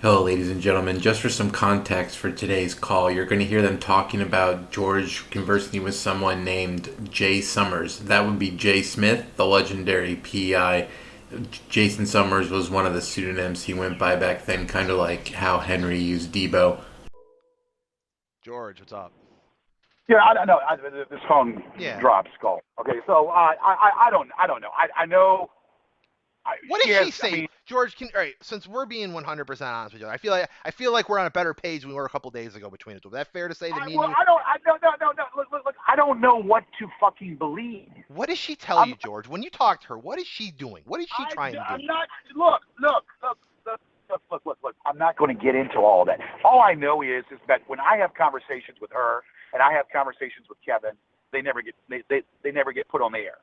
Hello, ladies and gentlemen. Just for some context for today's call, you're going to hear them talking about George conversing with someone named Jay Summers. That would be Jay Smith, the legendary PI. Jason Summers was one of the pseudonyms he went by back then, kind of like how Henry used Debo. George, what's up? Yeah, I don't know. This phone Yeah. drops. Call. Okay, so I don't know. I know. What She did has. she I say, mean, George? All right, since we're being 100% honest with you, I feel like we're on a better page than we were a couple days ago between us. Is that fair to say that me and well, you? I don't. I no. Look. I don't know what to fucking believe. What does she tell I'm. you, George? When you talk to her, what is she doing? What is she trying to do? I'm not. Look. I'm not going to get into all of that. All I know is that when I have conversations with her and I have conversations with Kevin, they never get put on the air.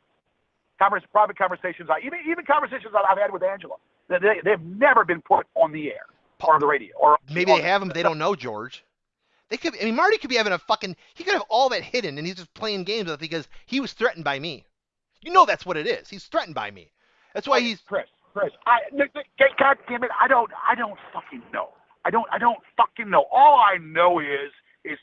Private conversations, even conversations I've had with Angela, they've never been put on the air or on the radio or Maybe they have them, but they don't know, George. They could. I mean, Marty could be having a fucking. He could have all that hidden, and he's just playing games with it because he was threatened by me. You know that's what it is. He's threatened by me. That's why he's. Chris. God damn it, I don't fucking know. I don't fucking know. All I know is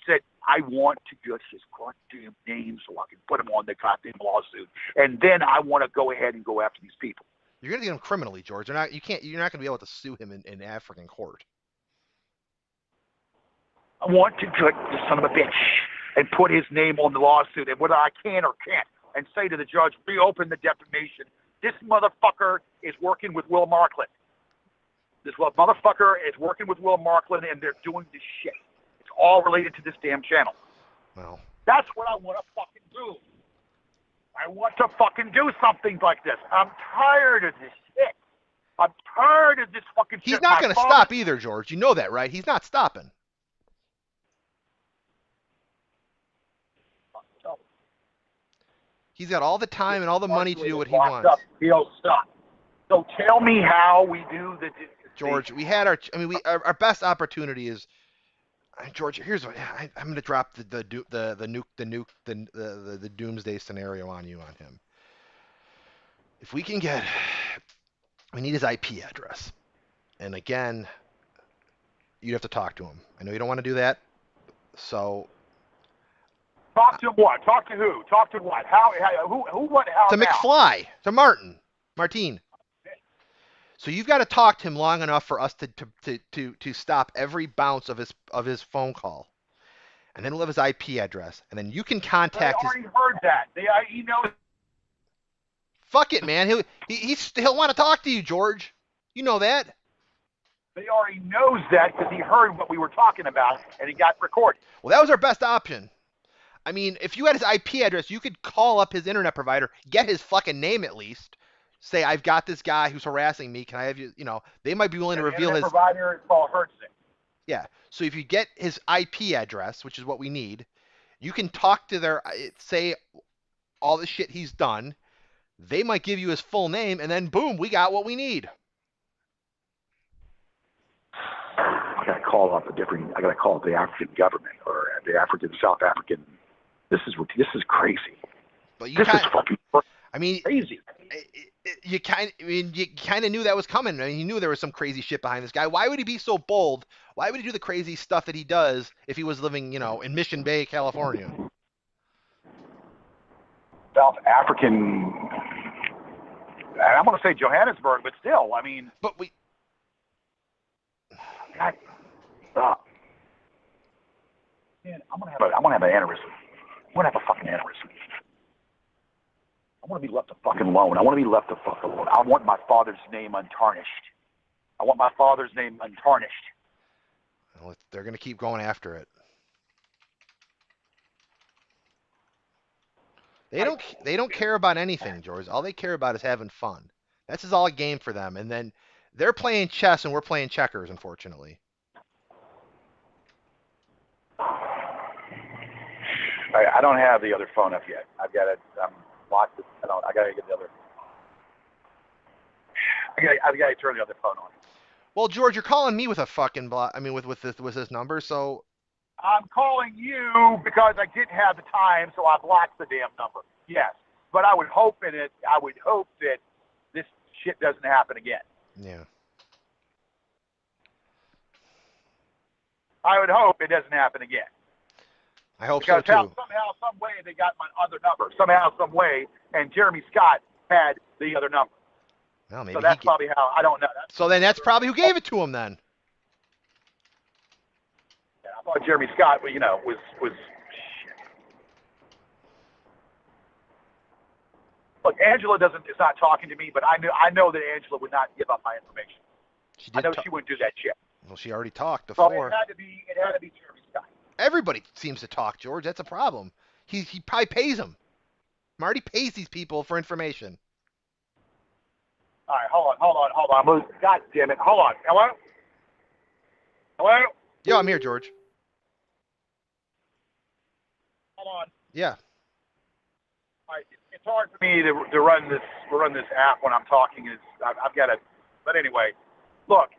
that I want to get his goddamn name so I can put him on the goddamn lawsuit, and then I want to go ahead and go after these people. You're gonna get him criminally, George. You're not. You can't. You're not gonna be able to sue him in African court. I want to get the son of a bitch and put his name on the lawsuit, and whether I can or can't, and say to the judge, reopen the defamation. This motherfucker is working with Will Markland. This motherfucker is working with Will Markland, and they're doing this shit. It's all related to this damn channel. Well, That's what I want to fucking do. I want to fucking do something like this. I'm tired of this shit. I'm tired of this fucking he's shit. not gonna stop either, George. You know that, right? He's not stopping. He's got all the time and all the money to do what he wants. Up, he'll stop. So tell me how we do the. George, we had our. I mean, our best opportunity is. George, here's what I'm going to drop the doomsday scenario on him. If we can get, we need his IP address, and again, you'd have to talk to him. I know you don't want to do that, so Talk to what? Talk to who? Talk to what? How? Who? What? How? to Now? McFly, to Martine. So you've got to talk to him long enough for us to stop every bounce of his phone call, and then we'll have his IP address, and then you can contact his. They already heard that. He knows. Fuck it, man. He'll want to talk to you, George. You know that. He already knows that because he heard what we were talking about and he got recorded. Well, that was our best option. I mean, if you had his IP address, you could call up his internet provider, get his fucking name at least, say, I've got this guy who's harassing me. Can I have you? You know, they might be willing to reveal his. Provider is called Hertzing. Yeah. So if you get his IP address, which is what we need, you can talk to their, say all the shit he's done. They might give you his full name, and then boom, we got what we need. I gotta call up I gotta call the African government or the South African. This is crazy. But This is fucking I mean, crazy. You kind of knew that was coming. I mean, you knew there was some crazy shit behind this guy. Why would he be so bold? Why would he do the crazy stuff that he does if he was living, in Mission Bay, California? South African. I'm gonna say Johannesburg, but still, I mean. But we. God, stop. Man, I'm gonna have an aneurysm. I'm gonna have a fucking aneurysm. I want to be left the fucking alone. I want to be left the fuck alone. I want my father's name untarnished. Well, They're gonna keep going after it. They don't care about anything, George. All they care about is having fun. This is all a game for them. And then they're playing chess and we're playing checkers, unfortunately. I don't have the other phone up yet. I've got it. Locked. I gotta get the other. I gotta turn the other phone on. Well, George, you're calling me with a fucking block. I mean, with this number, so. I'm calling you because I didn't have the time, so I blocked the damn number. Yes, but I would hope that this shit doesn't happen again. Yeah. I would hope it doesn't happen again. I hope Because so too. somehow, some way, they got my other number. Somehow, some way, and Jeremy Scott had the other number. Well, maybe So that's probably how. I don't know. So then that's probably who gave it to him then. I thought Jeremy Scott, was shit. Look, Angela is not talking to me, but I know that Angela would not give up my information. I know she wouldn't do that shit. Well, she already talked So before. it had to be Jeremy Scott. Everybody seems to talk, George. That's a problem. He probably pays them. Marty pays these people for information. All right, hold on. God damn it. Hold on. Hello? Yeah, I'm here, George. Hold on. Yeah. All right, it's hard for me to run this app when I'm talking. I've got to. But anyway, look.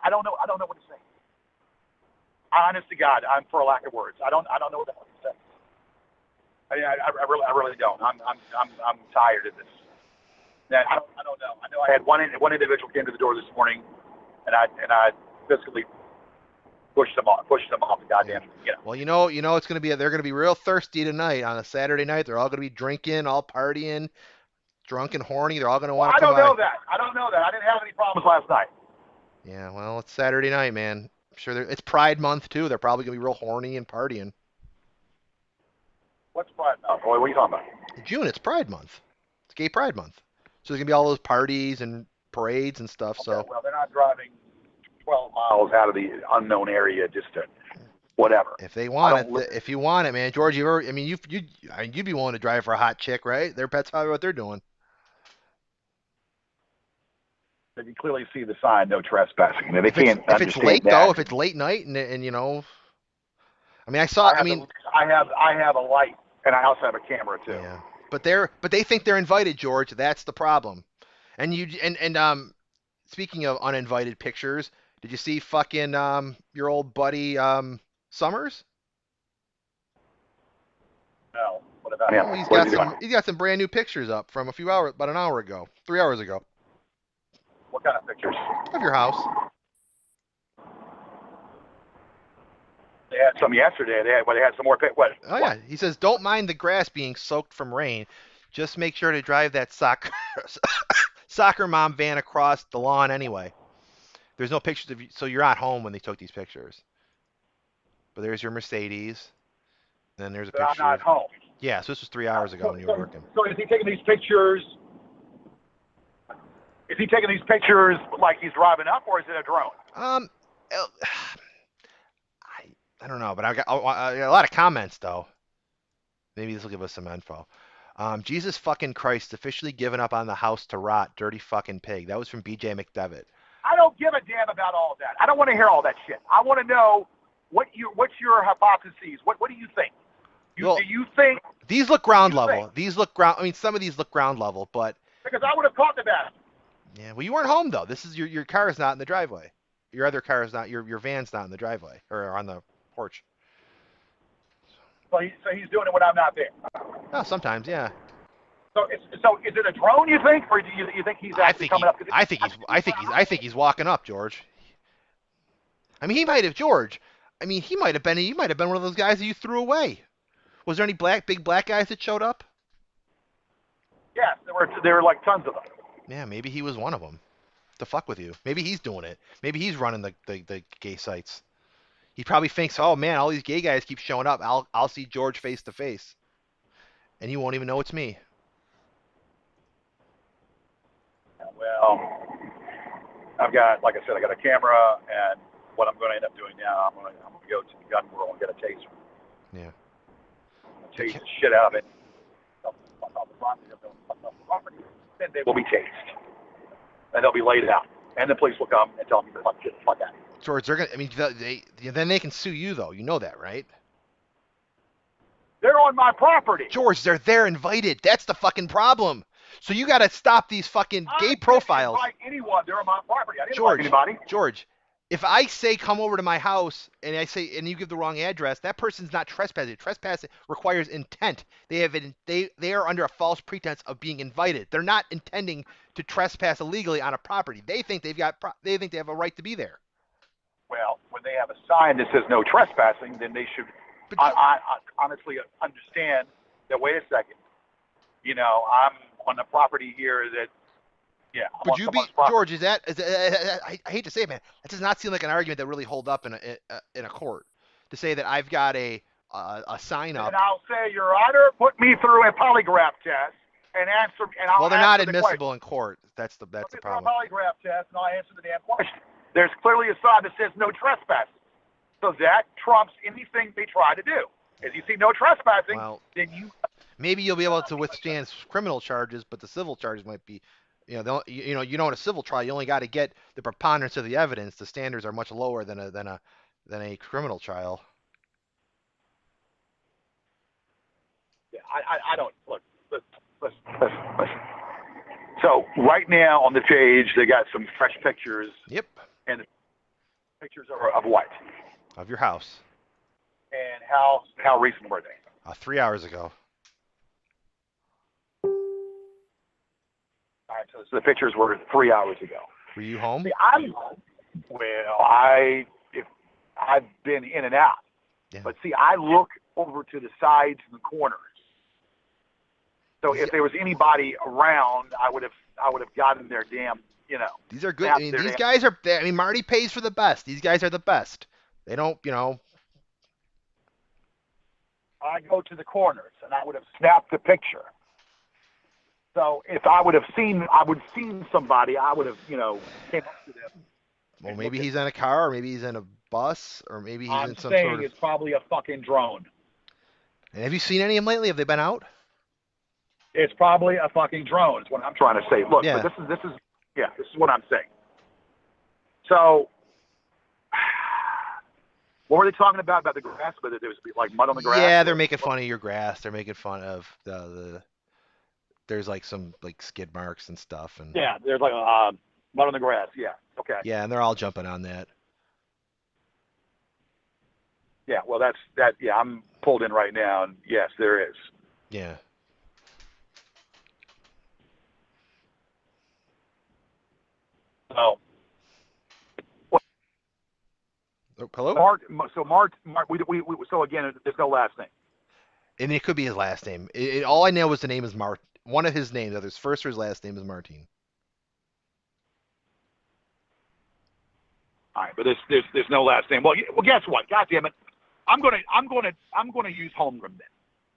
I don't know. I don't know what to say. Honest to God, I'm for a lack of words. I don't know what the hell to say. I really don't. I'm tired of this. I don't know. I know I had one individual came to the door this morning, and I physically pushed them off the goddamn. Well, you know it's gonna be they're gonna be real thirsty tonight on a Saturday night. They're all gonna be drinking, all partying, drunk and horny. They're all gonna want to come. I don't know that. I didn't have any problems last night. Yeah, well, it's Saturday night, man. I'm sure it's Pride Month too. They're probably gonna be real horny and partying. What's Pride Month? Boy, what are you talking about? In June, it's Pride Month. It's Gay Pride Month. So there's gonna be all those parties and parades and stuff. Okay, So well, they're not driving 12 miles out of the unknown area just to whatever. if they want it, if you want it, man, George, you'd be willing to drive for a hot chick, right? That's probably what they're doing. They can clearly see the sign, no trespassing. They can't If it's understand late that. though, if it's late night and I saw. I have a light, and I also have a camera too. Yeah, but they think they're invited, George. That's the problem. And speaking of uninvited pictures, did you see fucking your old buddy Summers? No. What about him? He's got some brand new pictures up from about an hour ago, 3 hours ago. What kind of pictures? Of your house. They had some yesterday. They had some more. Oh yeah, he says don't mind the grass being soaked from rain. Just make sure to drive that soccer mom van across the lawn anyway. There's no pictures of you, so you're not home when they took these pictures. But there's your Mercedes. Then there's a picture. I'm not home. Yeah, so this was 3 hours ago when you were working. So is he taking these pictures? Is he taking these pictures like he's driving up, or is it a drone? I don't know, but I got a lot of comments though. Maybe this will give us some info. Jesus fucking Christ, officially given up on the house to rot, dirty fucking pig. That was from BJ McDevitt. I don't give a damn about all that. I don't want to hear all that shit. I want to know what's your hypotheses. What do you think? Do you think these look ground level? Some of these look ground level, but because I would have talked about it. Yeah, well, you weren't home though. This is your car is not in the driveway. Your other car is not. Your van's not in the driveway or on the porch. So he's doing it when I'm not there. Oh, sometimes, yeah. So is it a drone? You think, or do you think he's actually coming up? I think he's walking up, George. I mean, he might have George. I mean, he might have been one of those guys that you threw away. Was there any big black guys that showed up? Yes, there were like tons of them. Yeah, maybe he was one of them. To fuck with you. Maybe he's doing it. Maybe he's running the gay sites. He probably thinks, oh man, all these gay guys keep showing up. I'll see George face to face, and he won't even know it's me. Well, like I said, I got a camera, and what I'm going to end up doing now, I'm going to go to the gun world and get a taser. Yeah. Tase the shit out of it. Then they will be tased, and they'll be laid out, and the police will come and tell me to fuck out. George, they're gonna. I mean, then they can sue you though. You know that, right? They're on my property. George, they're invited. That's the fucking problem. So you got to stop these fucking gay profiles. I didn't invite anyone. They're on my property. I didn't invite anybody. George, if I say come over to my house and I say and you give the wrong address, that person's not trespassing. Trespass requires intent. They are under a false pretense of being invited. They're not intending to trespass illegally on a property. They think they have a right to be there. Well, when they have a sign that says no trespassing, then they should. But I honestly understand that. Wait a second. I'm on a property here that. Yeah. Would you be George? I hate to say it, man. That does not seem like an argument that really hold up in a court to say that I've got a sign up. And I'll say, Your Honor, put me through a polygraph test and answer. And I'll well, they're not answer admissible in court. That's the problem. A polygraph test, and I'll answer the damn question. There's clearly a sign that says no trespassing, so that trumps anything they try to do. If you see no trespassing, then you. Maybe you'll be able to withstand criminal charges, but the civil charges might be. In a civil trial, you only got to get the preponderance of the evidence. The standards are much lower than a criminal trial. Yeah, I don't look. Listen. So right now on the page, they got some fresh pictures. Yep. And the pictures are of what? Of your house. And how recent were they? 3 hours ago. All right, so the pictures were 3 hours ago. Were you home? See, I've been in and out. Yeah. But see, I look over to the sides and the corners. So if there was anybody around, I would have gotten their damn, These are good. I mean, these guys are. I mean, Marty pays for the best. These guys are the best. They don't, I go to the corners, and I would have snapped the picture. So if I would have seen somebody, I would have, came up to them. Well, maybe he's in a car, or maybe he's in a bus, or maybe he's in some sort of. I'm saying it's probably a fucking drone. And have you seen any of them lately? Have they been out? It's probably a fucking drone. Is what I'm trying to say. Look, yeah. But this is what I'm saying. So, what were they talking about the grass? But there was like mud on the grass. Yeah, they're making fun of your grass. They're making fun of the. There's like some like skid marks and stuff, and yeah, there's like mud on the grass. Yeah. Okay. Yeah, and they're all jumping on that. Yeah. Well, that. Yeah, I'm pulled in right now, and yes, there is. Yeah. Oh. Hello? Mark. So again, there's no last name. And it could be his last name. All I know is the name is Mart. One of his names, either his first or his last name, is Martin. All right, but there's no last name. Well, guess what? God damn it, I'm gonna use Holmgren then.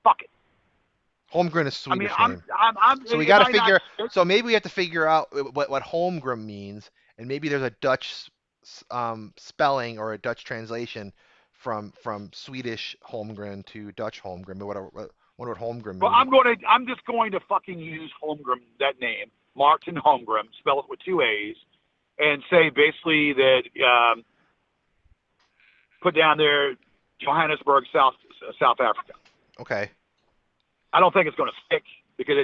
Fuck it. Holmgren is Swedish name. So we got to figure. So maybe we have to figure out what Holmgren means, and maybe there's a Dutch spelling or a Dutch translation from Swedish Holmgren to Dutch Holmgren. But what Holmgren means? Well, I'm just going to fucking use Holmgren, that name, Martin Holmgren, spell it with 2 A's, and say basically that put down there Johannesburg, South Africa. Okay. I don't think it's going to stick because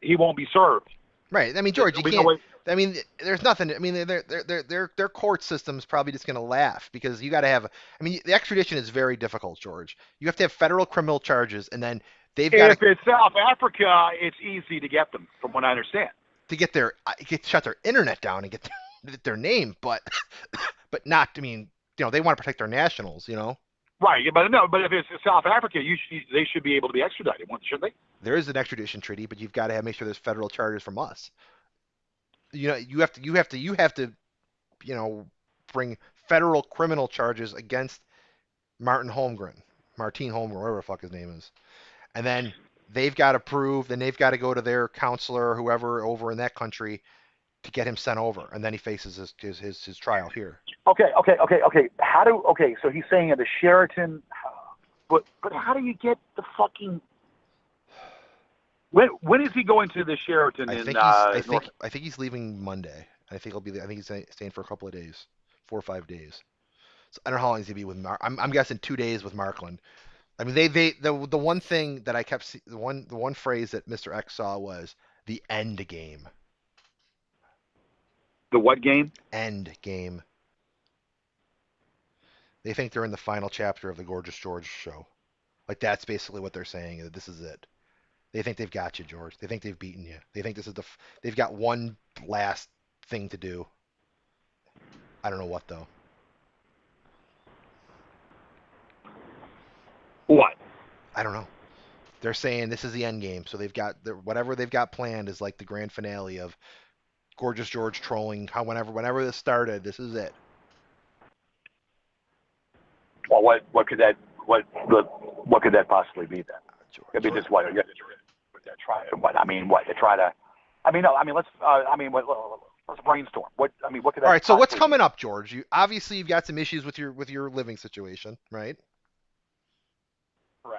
he won't be served. Right. I mean, George, you can't. I mean, there's nothing. I mean, their court system's probably just going to laugh because you got to have. I mean, the extradition is very difficult, George. You have to have federal criminal charges, and then they've got. If it's South Africa, it's easy to get them, from what I understand. To shut their internet down and get their name, but not. I mean, they want to protect their nationals, Right, but if it's South Africa, they should be able to be extradited, shouldn't they? There is an extradition treaty, but you've got to make sure there's federal charges from us. You have to bring federal criminal charges against Martin Holmgren, whatever the fuck his name is, and then they've got to prove, then they've got to go to their counselor or whoever over in that country to get him sent over, and then he faces his trial here. Okay. So he's saying at the Sheraton, but how do you get the fucking? When is he going to the Sheraton? I think he's leaving Monday. I think he'll be there. I think he's staying for a couple of days, 4 or 5 days. So I don't know how long he's gonna be with Mark. I'm guessing 2 days with Markland. I mean, the one thing that I kept the one phrase that Mr. X saw was the end game. The what game? End game. They think they're in the final chapter of the Gorgeous George show. Like that's basically what they're saying. That this is it. They think they've got you, George. They think they've beaten you. They think this is they've got one last thing to do. I don't know what though. What? I don't know. They're saying this is the end game, so they've got whatever they've got planned is like the grand finale of Gorgeous George trolling. How whenever this started, this is it. Well, what could that possibly be then? George, I mean, just what? They're trying. What? I mean, what? They try to. I mean, no. I mean, let's. Let's brainstorm. What? I mean, what could that? All right. So what's possibly coming up, George? Obviously you've got some issues with your living situation, right? be?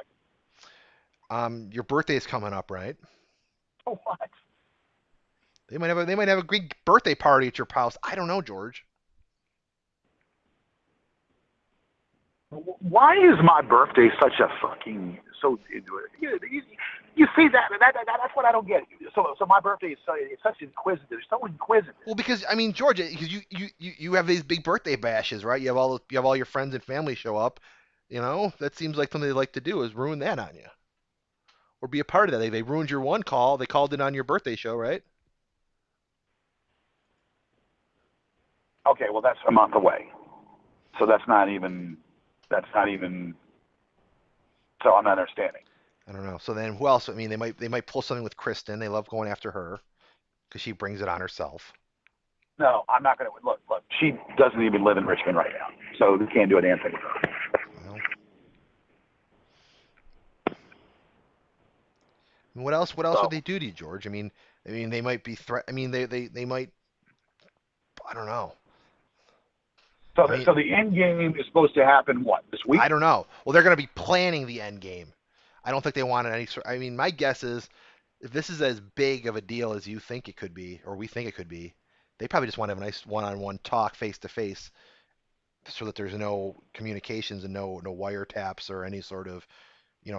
Correct. Your birthday is coming up, right? Oh, what? They might have a great birthday party at your house. I don't know, George. Why is my birthday such a fucking so? You see that's what I don't get. So my birthday is it's such inquisitive. So inquisitive. Well, because I mean, George, because you have these big birthday bashes, right? You have all your friends and family show up. You know, that seems like something they like to do is ruin that on you, or be a part of that. They ruined your one call. They called it on your birthday show, right? Okay, well that's a month away, so that's not even. So I'm not understanding. I don't know. So then, who else? I mean, they might pull something with Kristen. They love going after her because she brings it on herself. No, I'm not going to look. Look, she doesn't even live in Richmond right now, so we can't do a damn thing with her. Well, what else? What else So, would they do to you, George? I mean, they might be threat. I mean, they might. I don't know. so the end game is supposed to happen what this week? I don't know. Well, they're going to be planning the end game. I don't think they wanted any sort. I mean, my guess is if this is as big of a deal as you think it could be, or we think it could be, they probably just want to have a nice one-on-one talk, face to face, so that there's no communications and no wiretaps or any sort of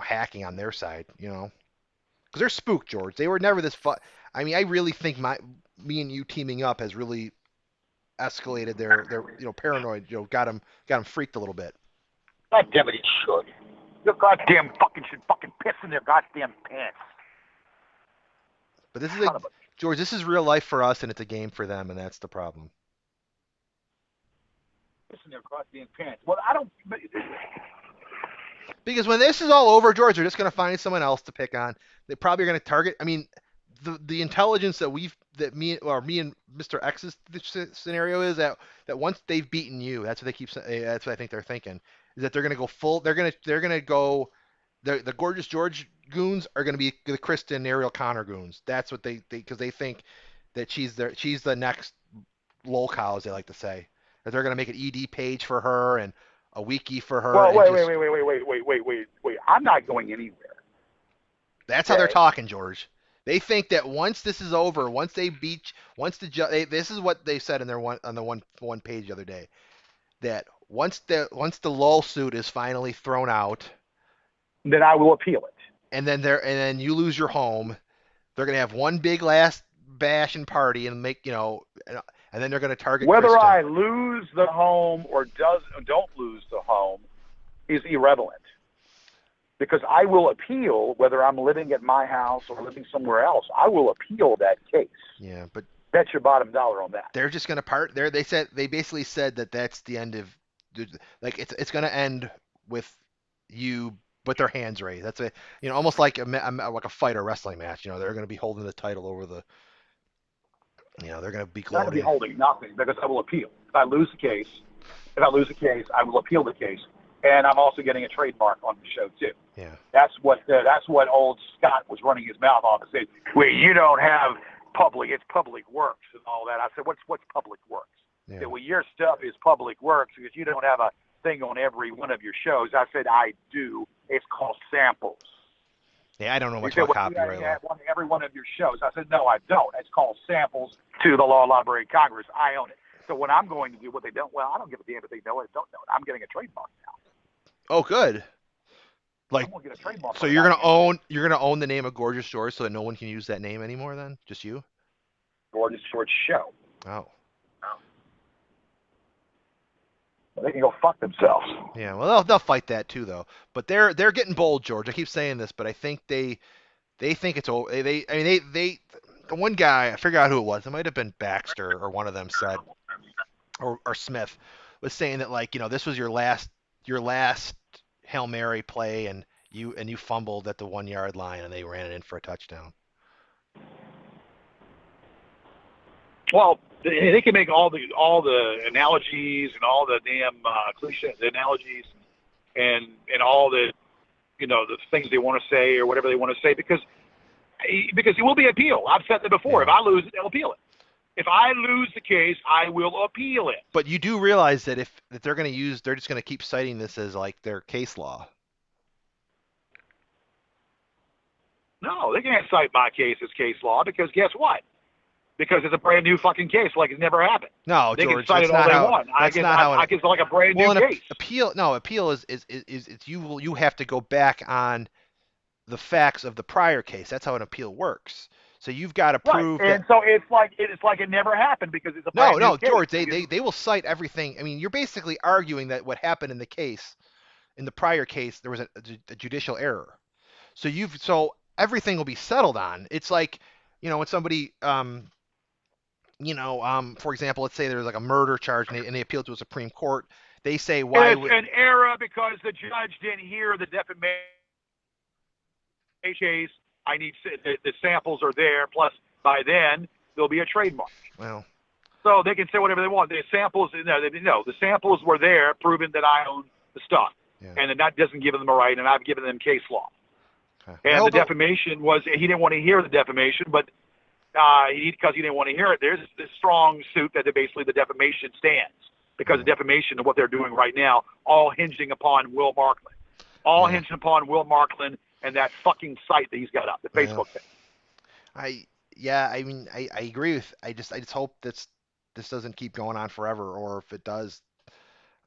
hacking on their side. Because they're spooked, George. They were never this fun. I mean, I really think me and you teaming up has really escalated their paranoid. Got them freaked a little bit. God damn it, it should. Your goddamn fucking should fucking piss in their goddamn pants. But this is George. This is real life for us, and it's a game for them, and that's the problem. Piss in their goddamn pants. Well, I don't. Because when this is all over, George, they're just going to find someone else to pick on. They probably are going to target. I mean, the intelligence that me and Mr. X's scenario is that once they've beaten you, that's what they keep. That's what I think they're thinking is that they're going to go full. They're going to go. The Gorgeous George goons are going to be the Kristen Ariel Connor goons. That's what they because they think that she's the next lol cow, as they like to say. That they're going to make an ED page for her and a wiki for her. Well, wait. I'm not going anywhere. That's how they're talking, George. They think that once this is over, once they beat, this is what they said in their on the one page the other day, that once the lawsuit is finally thrown out, then I will appeal it. And then you lose your home, they're gonna have one big last bash and party and make and then they're gonna target whether Kristen. I lose the home or don't lose the home is irrelevant. Because I will appeal whether I'm living at my house or living somewhere else. I will appeal that case. Yeah, but bet your bottom dollar on that. They're just gonna part. They basically said that that's the end of, like it's gonna end with you, but their hands raised. That's almost like a fight or wrestling match. They're gonna be holding the title over the. They're gonna be gloating. I'm not gonna be holding nothing because I will appeal. If I lose the case, I will appeal the case. And I'm also getting a trademark on the show too. Yeah. That's what old Scott was running his mouth off and said, "Wait, you don't have it's public works and all that." I said, "What's public works?" Yeah. Said, "Well, your stuff is public works because you don't have a thing on every one of your shows." I said, "I do. It's called samples." Yeah, I don't know much about copyright law. Every one of your shows. I said, "No, I don't. It's called samples to the Law Library of Congress. I own it." So what I'm going to do, what they don't, well, I don't give a damn if they know it or don't know it. I'm getting a trademark now. Oh, good. Like, I'm gonna get a trademark. So you're gonna own the name of Gorgeous George, so that no one can use that name anymore. Then just you. Gorgeous George Show. Oh. They can go fuck themselves. Yeah, well, they'll fight that too, though. But they're getting bold, George. I keep saying this, but I think they think it's over. I mean, they the one guy, I figured out who it was. It might have been Baxter or one of them said, or Smith was saying that, like, this was your last Hail Mary play, and you fumbled at the 1 yard line, and they ran it in for a touchdown. Well, they can make all the analogies and all the damn cliche analogies and all the the things they want to say or whatever they want to say because it will be appealed. I've said that before. Yeah. If I lose it, they'll appeal it. If I lose the case, I will appeal it. But you do realize that that they're just going to keep citing this as like their case law. No, they can't cite my case as case law because guess what? Because it's a brand new fucking case, like it's never happened. No, they George, can cite that's it all not they how. want. That's not how. I guess like a brand new case. Appeal is it's you have to go back on the facts of the prior case. That's how an appeal works. So you've got to prove right. And so it's like it never happened because it's a brand new case. George, they will cite everything. I mean, you're basically arguing that what happened in the prior case, there was a judicial error. So everything will be settled on. It's like, when somebody for example, let's say there's like a murder charge and they appeal to a Supreme Court. They say why it's an error because the judge didn't hear the defamation case. I need the samples are there. Plus, by then there'll be a trademark. Well, so they can say whatever they want. The samples, the samples were there, proving that I own the stuff, and that doesn't give them a right. And I've given them case law. Okay. And the defamation was he didn't want to hear the defamation, but because he didn't want to hear it, there's this strong suit that basically the defamation stands because the defamation of what they're doing right now, all hinging upon Will Markland, hinging upon Will Markland and that fucking site that he's got up, the Facebook thing. I agree with. I just hope this doesn't keep going on forever, or if it does,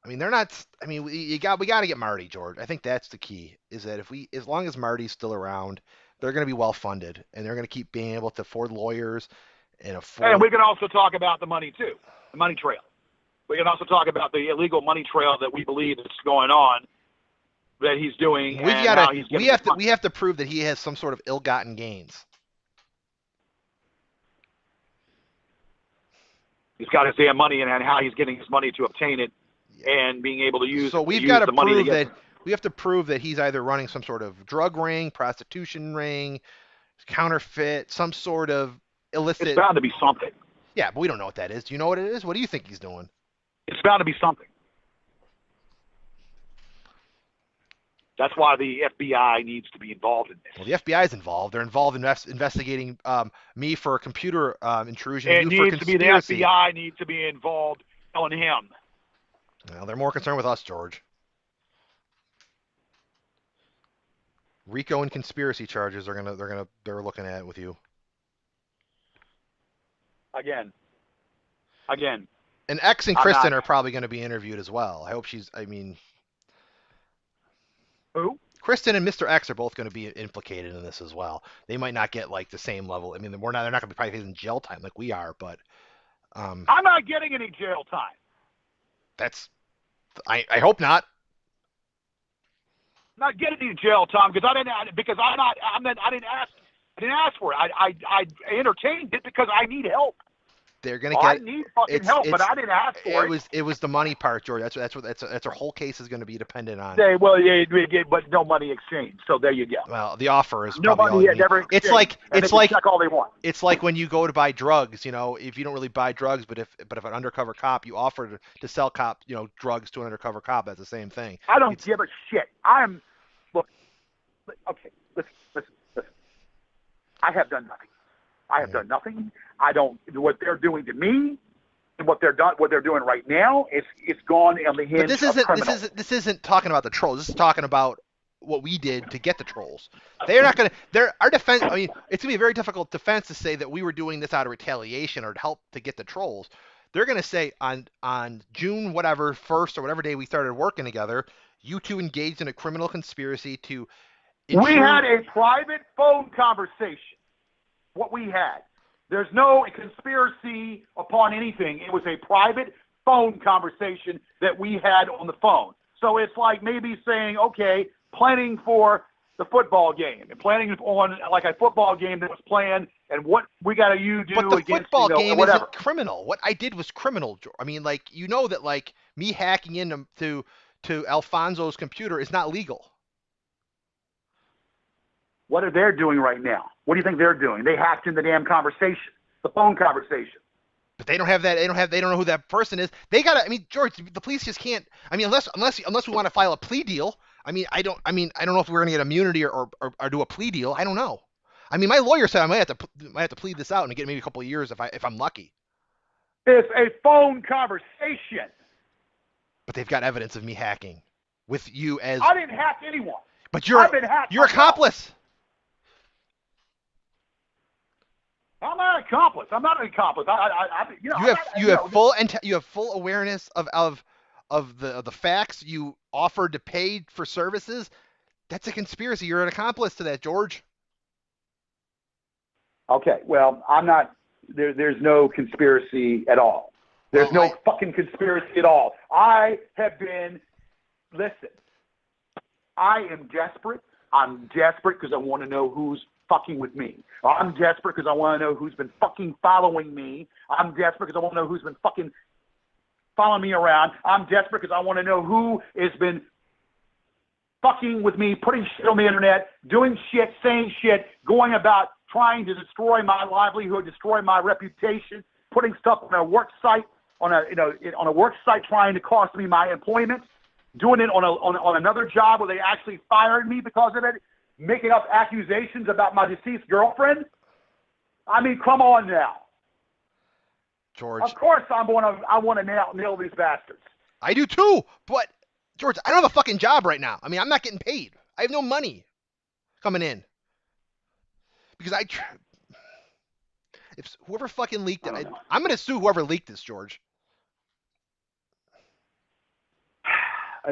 I mean, they're not. I mean, we got to get Marty, George. I think that's the key. Is that as long as Marty's still around, they're going to be well funded, and they're going to keep being able to afford lawyers and afford. And we can also talk about the money too, the money trail. We can also talk about the illegal money trail that we believe is going on, that he's doing. We have to prove that he has some sort of ill-gotten gains. He's got his damn money and how he's getting his money to obtain it and being able to use. So we've got to prove that. We have to prove that he's either running some sort of drug ring, prostitution ring, counterfeit, some sort of illicit. It's bound to be something. Yeah, but we don't know what that is. Do you know what it is? What do you think he's doing? It's bound to be something. That's why the FBI needs to be involved in this. Well, the FBI is involved. They're involved in investigating me for a computer intrusion. It needs to be the FBI needs to be involved on him. Well, they're more concerned with us, George. RICO and conspiracy charges they're looking at with you. Again. And X and Kristen are probably going to be interviewed as well. I hope Who? Kristen and Mr. X are both going to be implicated in this as well. They might not get like the same level. I mean, they're not going to be probably facing jail time like we are, but I'm not getting any jail time. I hope not. Not getting any jail time because I didn't ask for it. I entertained it because I need help. They're gonna get. I need fucking help, but I didn't ask for it. It was the money part, George. That's our whole case is going to be dependent on. But no money exchange. So there you go. Well, the offer is no probably money. Never it's like check all they want. It's like when you go to buy drugs. If you don't really buy drugs, but if an undercover cop, you offer to sell drugs to an undercover cop, that's the same thing. I don't give a shit. Okay. Listen. I have done nothing. Done nothing. What they're doing to me, and what they're doing right now, it's gone on the hinge. But this isn't talking about the trolls. This is talking about what we did to get the trolls. They're not going to. Our defense. I mean, it's going to be a very difficult defense to say that we were doing this out of retaliation or to help to get the trolls. They're going to say on June 1st or whatever day we started working together, you two engaged in a criminal conspiracy to. We had a private phone conversation. What we had. There's no conspiracy upon anything. It was a private phone conversation that we had on the phone. So it's like maybe saying, okay, planning for the football game and planning on like a football game that was planned and what we got to do but the against, football game whatever. isn't criminal. What I did was criminal. I mean, like, you know that, like, me hacking into to Alfonso's computer is not legal. What are they doing right now? What do you think they're doing? They hacked in the damn conversation, the phone conversation. But they don't have that. They don't know who that person is. They gotta. I mean, George, the police just can't. I mean, unless we want to file a plea deal. I mean, I don't know if we're gonna get immunity or do a plea deal. I don't know. I mean, my lawyer said I might have to plead this out and get maybe a couple of years if I'm lucky. It's a phone conversation. But they've got evidence of me hacking with you as. I didn't hack anyone. But I've been hacked you're accomplice. I'm not an accomplice. I'm not an accomplice. You have full awareness of the facts. You offered to pay for services. That's a conspiracy. You're an accomplice to that, George. Okay. Well, I'm not. There's no conspiracy at all. There's no fucking conspiracy at all. I have been. Listen. I am desperate. I'm desperate because I want to know who's fucking with me. I'm desperate because I want to know who's been fucking following me. I'm desperate because I want to know who's been fucking following me around. I'm desperate because I want to know who has been fucking with me, putting shit on the internet, doing shit, saying shit, going about trying to destroy my livelihood, destroy my reputation, putting stuff on a work site, on a work site, trying to cost me my employment, doing it on another job where they actually fired me because of it, making up accusations about my deceased girlfriend. I mean, come on now. George. Of course I want to nail these bastards. I do too, but George, I don't have a fucking job right now. I mean, I'm not getting paid. I have no money coming in. Because if whoever fucking leaked it, I'm going to sue whoever leaked this, George.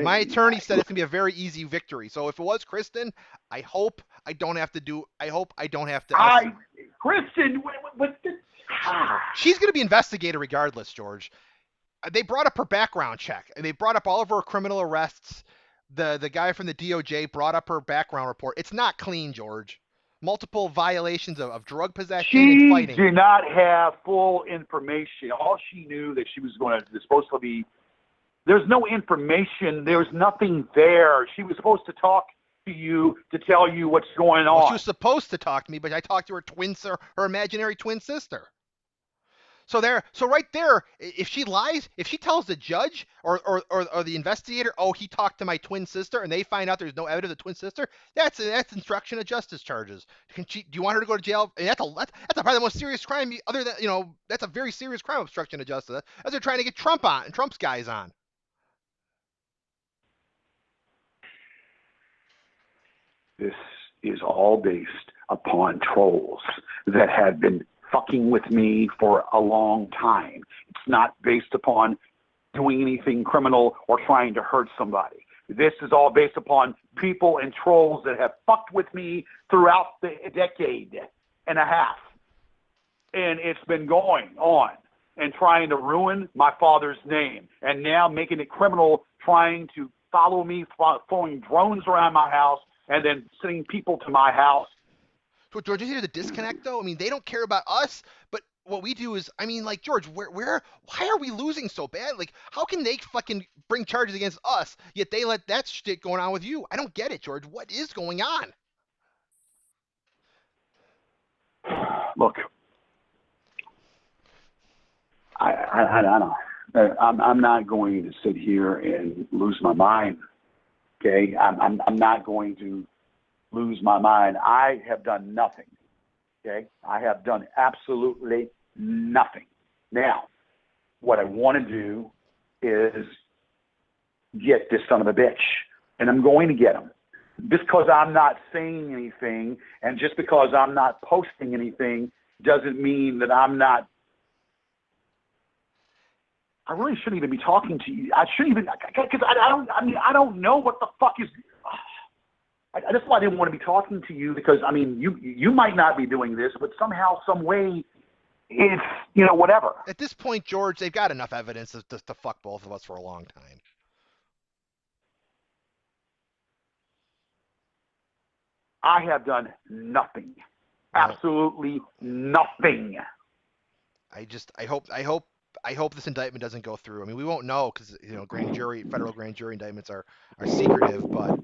My attorney said it's going to be a very easy victory. So if it was Kristen, I hope I don't have to. Kristen, she's going to be investigated regardless, George. They brought up her background check, and they brought up all of her criminal arrests. The guy from the DOJ brought up her background report. It's not clean, George. Multiple violations of drug possession and fighting. She did not have full information. All she knew that she was supposed to be. There's no information. There's nothing there. She was supposed to talk to you to tell you what's going on. Well, she was supposed to talk to me, but I talked to her imaginary twin sister. So right there, if she lies, if she tells the judge or the investigator, oh, he talked to my twin sister, and they find out there's no evidence of twin sister, that's obstruction of justice charges. Do you want her to go to jail? And that's probably the most serious crime. Other than that's a very serious crime, obstruction of justice. As they're trying to get Trump's guys on. This is all based upon trolls that have been fucking with me for a long time. It's not based upon doing anything criminal or trying to hurt somebody. This is all based upon people and trolls that have fucked with me throughout the decade and a half. And it's been going on and trying to ruin my father's name, and now making it criminal, trying to follow me, throwing drones around my house, and then sending people to my house. So, George, you hear the disconnect, though? I mean, they don't care about us, but what we do is, I mean, like, George, why are we losing so bad? Like, how can they fucking bring charges against us, yet they let that shit going on with you? I don't get it, George. What is going on? Look, I don't know. I'm not going to sit here and lose my mind. Okay, I'm not going to lose my mind. I have done nothing. Okay, I have done absolutely nothing. Now, what I want to do is get this son of a bitch, and I'm going to get him. Just because I'm not saying anything, and just because I'm not posting anything, doesn't mean that I'm not. I really shouldn't even be talking to you. I shouldn't even, because I don't know what the fuck is. That's why I didn't want to be talking to you, because I mean, you might not be doing this, but somehow, some way, it's, whatever. At this point, George, they've got enough evidence to fuck both of us for a long time. I have done nothing. Absolutely nothing. I hope this indictment doesn't go through. I mean, we won't know because federal grand jury indictments are secretive. But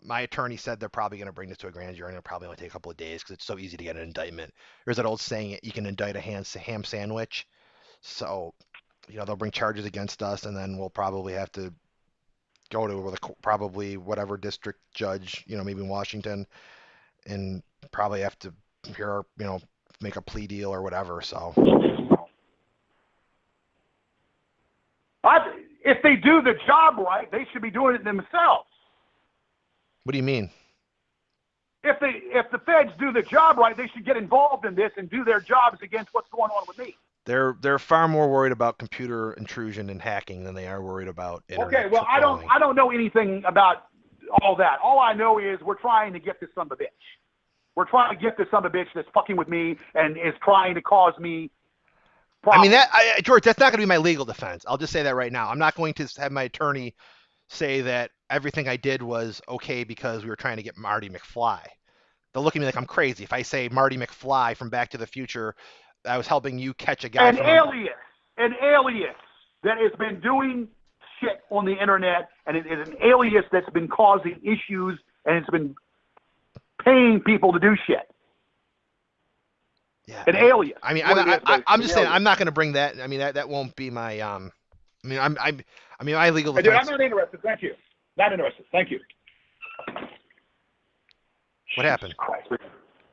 my attorney said they're probably going to bring this to a grand jury, and it'll probably only take a couple of days because it's so easy to get an indictment. There's that old saying, you can indict a ham sandwich. So, they'll bring charges against us, and then we'll probably have to go to probably whatever district judge, maybe in Washington, and probably have to make a plea deal or whatever. So. If they do the job right, they should be doing it themselves. What do you mean? If the feds do the job right, they should get involved in this and do their jobs against what's going on with me. They're far more worried about computer intrusion and hacking than they are worried about internet. Okay, well, I don't know anything about all that. All I know is we're trying to get this son of a bitch. We're trying to get this son of a bitch that's fucking with me and is trying to cause me problems. I mean, George, that's not going to be my legal defense. I'll just say that right now. I'm not going to have my attorney say that everything I did was okay because we were trying to get Marty McFly. They'll look at me like I'm crazy if I say Marty McFly from Back to the Future. I was helping you catch a guy. An alias that has been doing shit on the internet, and it is an alias that's been causing issues, and it's been paying people to do shit. Yeah, an alias. I mean, I'm just saying I'm not going to bring that. I mean, that won't be my. I mean, my legal defense. Dude, I'm not interested. Thank you. Not interested. Thank you. What happened? Christ.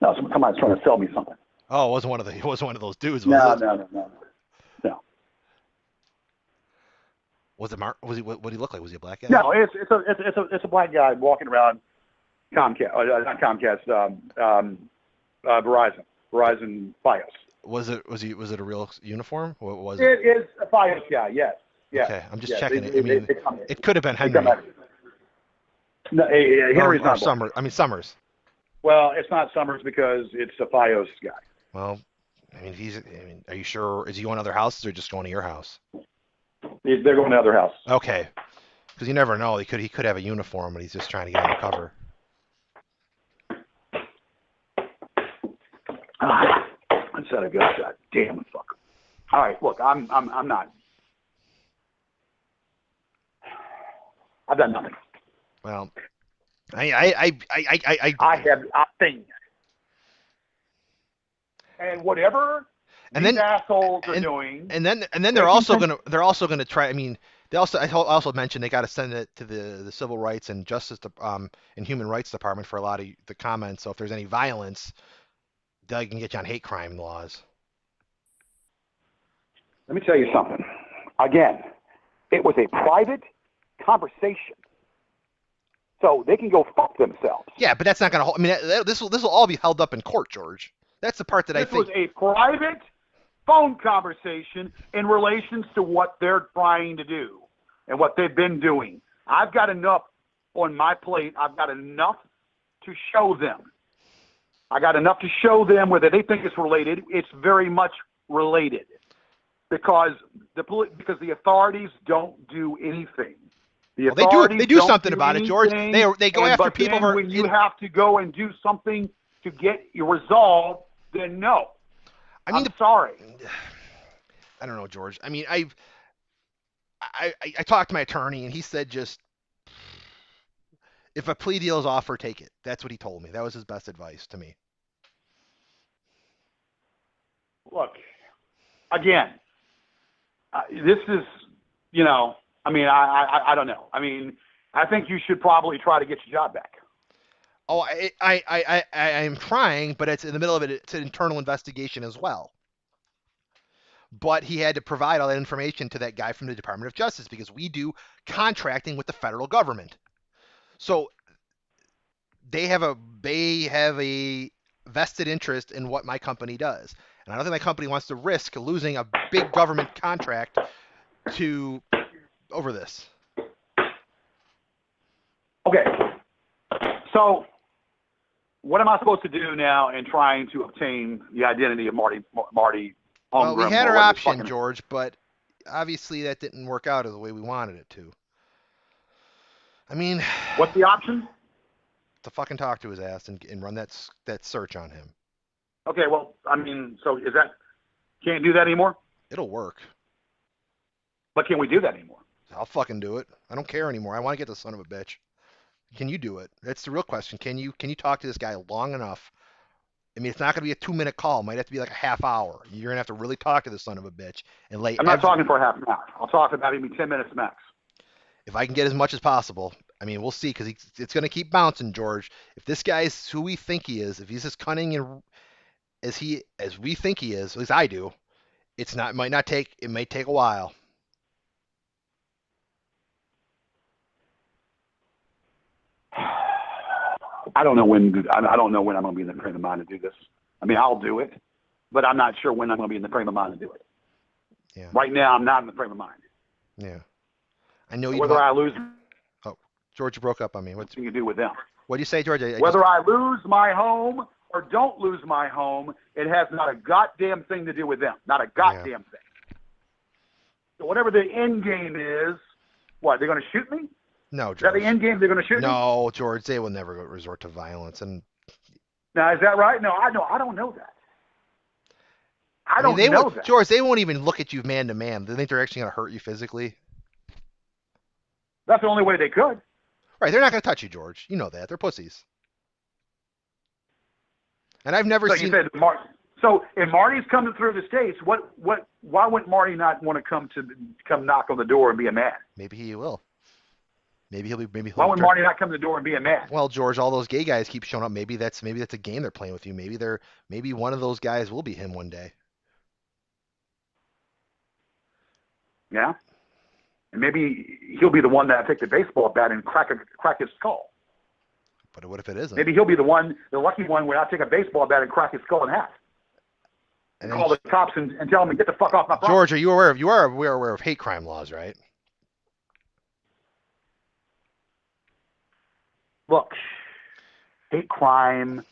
No, somebody's trying to sell me something. Oh, it wasn't one of those dudes. No. Was it Mark? Was he? What did he look like? Was he a black guy? No, it's a black guy walking around Comcast, not Comcast, Verizon Fios. Was it a real uniform? What was it? It is a Fios guy. Yes. Okay, I'm just checking it. I mean, it could have been Henry. No, Henry's not Summers. I mean Summers. Well, it's not Summers because it's a Fios guy. Well, I mean, are you sure? Is he going to other houses or just going to your house? They're going to other houses. Okay, because you never know. He could have a uniform, but he's just trying to get undercover. I said a good shot. Damn it, fuck. All right, look, I'm not. I've done nothing. Well, I have nothing. And whatever these assholes are doing. And then they're also gonna try. I mean, I also mentioned they got to send it to the Civil Rights and Justice and Human Rights Department for a lot of the comments. So if there's any violence, they can get you on hate crime laws. Let me tell you something. Again, it was a private conversation. So they can go fuck themselves. Yeah, but that's not going to hold. I mean, this will all be held up in court, George. That's the part that I think. This was a private phone conversation in relations to what they're trying to do and what they've been doing. I've got enough on my plate. I've got enough to show them. I got enough to show them whether they think it's related. It's very much related because the authorities don't do anything. Well, they do something about it, George. They go after people. When you have to go and do something to get your resolve, then no. I'm sorry. I don't know, George. I mean, I talked to my attorney, and he said just if a plea deal is offered, take it. That's what he told me. That was his best advice to me. Look, again, this is, I mean, I don't know. I mean, I think you should probably try to get your job back. Oh, I am trying, but it's in the middle of it. It's an internal investigation as well. But he had to provide all that information to that guy from the Department of Justice because we do contracting with the federal government. So they have a vested interest in what my company does. And I don't think my company wants to risk losing a big government contract over this. Okay. So what am I supposed to do now in trying to obtain the identity of Marty Well, we Holmgren? had or our whatever option, fucking- George, but obviously that didn't work out the way we wanted it to. I mean, What's the option? to fucking talk to his ass and run that search on him. Okay, well, I mean, so is that can't do that anymore? It'll work. But can we do that anymore? I'll fucking do it. I don't care anymore. I want to get the son of a bitch. Can you do it? That's the real question. Can you talk to this guy long enough? I mean, it's not going to be a 2-minute call. It might have to be like a half hour. You're going to have to really talk to the son of a bitch and lay. I'm not talking for a half an hour. I'll talk about maybe 10 minutes max. If I can get as much as possible. I mean, we'll see because it's going to keep bouncing, George. If this guy's who we think he is, if he's as cunning and as we think he is, at least I do, it may take a while. I don't know when I'm going to be in the frame of mind to do this. I mean, I'll do it, but I'm not sure when I'm going to be in the frame of mind to do it. Yeah. Right now, I'm not in the frame of mind. Yeah. I know you. Whether I lose, Oh, George, you broke up on me. what do you do with them? What do you say, George? Whether I lose my home or don't lose my home, it has not a goddamn thing to do with them. Not a goddamn thing. So whatever the end game is, what, they're going to shoot me? No, Is that George. the end game? They're going to shoot me? No, George, they will never resort to violence. And Now, is that right? No, I don't know that. I don't they know won't, that. George, they won't even look at you man to man. They think they're actually going to hurt you physically. That's the only way they could. Right, they're not going to touch you, George. You know that. They're pussies. And I've never So seen... you said so if Marty's coming through the States, why wouldn't Marty not want to come knock on the door and be a man? Maybe he will. Maybe he'll Why would Marty not come to the door and be a man? Well, George, all those gay guys keep showing up. Maybe that's a game they're playing with you. Maybe one of those guys will be him one day. Yeah, and maybe he'll be the one that take the baseball bat and crack his skull. But what if it isn't? Maybe he'll be the lucky one where I take a baseball bat and crack his skull in half. And call the cops and tell them to get the fuck off my property. George, you are aware of hate crime laws, right? Look, hate crime,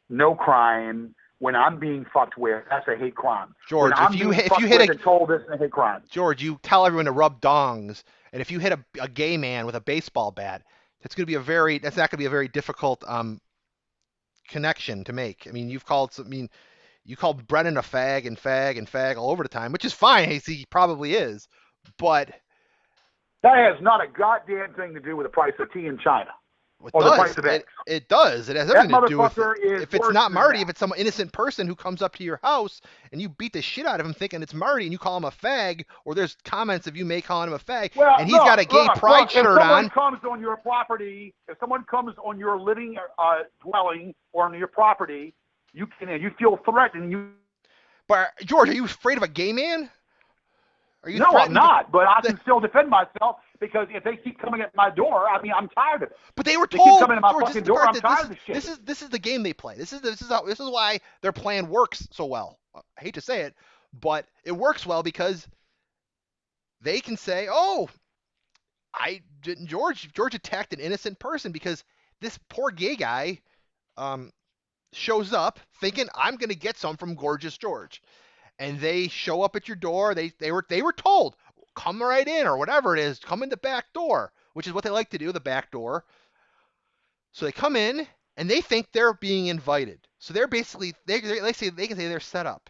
no crime. When I'm being fucked with, that's a hate crime. George, when if you hit a told this is a hate crime. George, you tell everyone to rub dongs, and if you hit a gay man with a baseball bat, that's not going to be a very difficult connection to make. I mean, you called Brennan a fag and fag and fag all over the time, which is fine. He probably is, but that has not a goddamn thing to do with the price of tea in China. It or does. the price of eggs. It does. It has everything to do with motherfucker is if it's worse not than Marty, that. if it's some innocent person who comes up to your house and you beat the shit out of him thinking it's Marty and you call him a fag, or there's comments of you may calling him a fag, and he's got a gay pride shirt on. If someone comes on your property, if someone comes on your living dwelling or on your property, you feel threatened. But George, are you afraid of a gay man? Are you No, I'm threatened? not, but I can still defend myself because if they keep coming at my door, I mean, I'm tired of it. But they were They told, keep coming at my George, fucking door. I'm tired of this shit. This is the game they play. This is why their plan works so well. I hate to say it, but it works well because they can say, "Oh, I didn't." George attacked an innocent person because this poor gay guy shows up thinking I'm going to get some from Gorgeous George. And they show up at your door. They were told, come right in or whatever it is, come in the back door, which is what they like to do, the back door. So they come in and they think they're being invited. So they're basically they can say they're set up.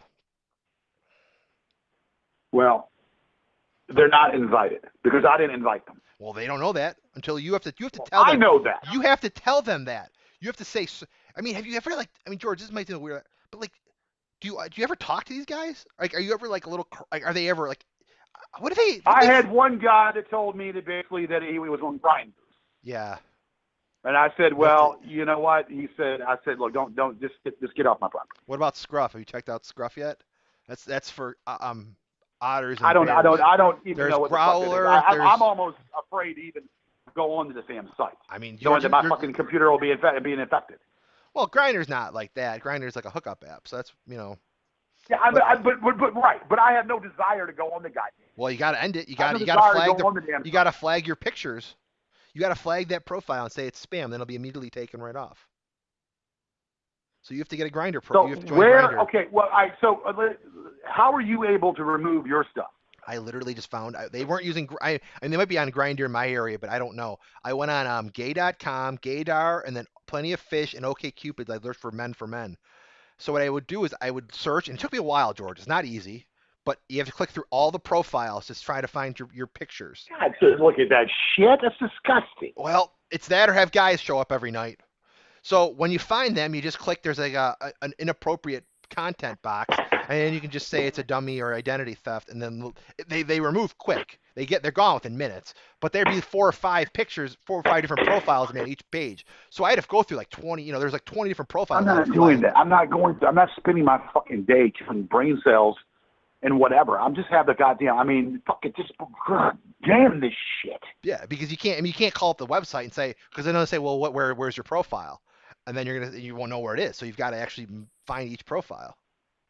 Well, they're not invited because I didn't invite them. Well, they don't know that until you have to tell them. I know that. You have to tell them that. You have to say. I mean, have you ever George? This might seem weird, but do you ever talk to these guys? Like, are you ever like a little? Like, are they ever like? What are they? I had one guy that told me that basically that he was on grinders. Yeah. And I said, well, you know what? I said, look, don't just get off my property. What about Scruff? Have you checked out Scruff yet? That's for otters. And I don't even there's know what Growler, the fuck it is. I'm almost afraid to even go onto the damn site. I mean, knowing that my fucking computer will be being infected. Well, Grindr's not like that. Grindr's like a hookup app, so that's Yeah, but right. But I have no desire to go on the goddamn. Well, you got to end it. You I got have to no desire flag to go on the damn you got to flag your pictures. You got to flag that profile and say it's spam. Then it'll be immediately taken right off. So you have to get a Grinder So you have to join where? Grindr. Okay. Well, how are you able to remove your stuff? I literally just found they weren't using. And they might be on Grindr in my area, but I don't know. I went on gay.com, Gaydar, and then Plenty of Fish and OkCupid. I looked for men. So what I would do is I would search, and it took me a while, George. It's not easy, but you have to click through all the profiles to try to find your pictures. God, look at that shit. That's disgusting. Well, it's that or have guys show up every night. So when you find them, you just click. There's like an inappropriate content box, and then you can just say it's a dummy or identity theft, and then they remove quick. They're gone within minutes. But there'd be 4 or 5 pictures, 4 or 5 different profiles on each page. So I had to go through like 20. There's like 20 different profiles. I'm not doing that. I'm not spending my fucking day killing brain cells and whatever. I'm just have the goddamn. I mean, fucking just damn this shit. Yeah, because you can't call up the website and say, because then they'll say, well, where's your profile? And then you won't know where it is. So you've got to actually find each profile.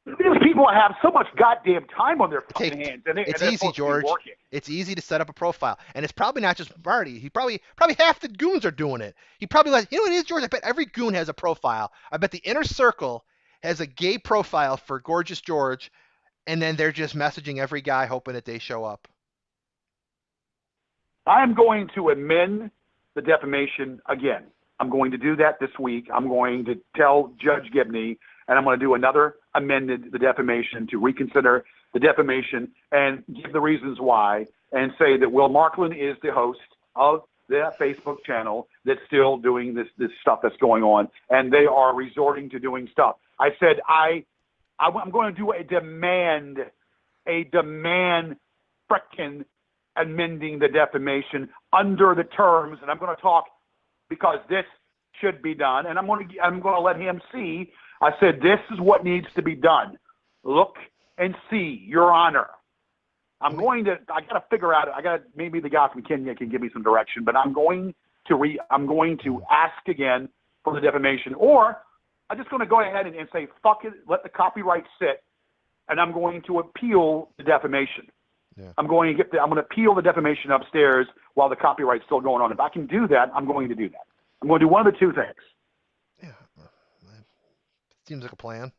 These people have so much goddamn time on their fucking hands. It's easy, George. It's easy to set up a profile. And it's probably not just Marty. He probably half the goons are doing it. He probably what it is, George? I bet every goon has a profile. I bet the inner circle has a gay profile for Gorgeous George, and then they're just messaging every guy hoping that they show up. I'm going to amend the defamation again. I'm going to do that this week. I'm going to tell Judge Gibney, and I'm going to do another amended the defamation to reconsider the defamation and give the reasons why, and say that Will Marklin is the host of that Facebook channel that's still doing this stuff that's going on, and they are resorting to doing stuff. I said I'm going to do a demand frickin' amending the defamation under the terms, and I'm going to talk because this should be done, and I'm going to let him see. I said, this is what needs to be done. Look and see, Your Honor. I got to figure out. Maybe the guy from Kenya can give me some direction, but I'm going to ask again for the defamation, or I'm just going to go ahead and say, fuck it, let the copyright sit, and I'm going to appeal the defamation. Yeah. I'm going to appeal the defamation upstairs while the copyright's still going on. If I can do that, I'm going to do that. I'm going to do one of the two things. Yeah, seems like a plan.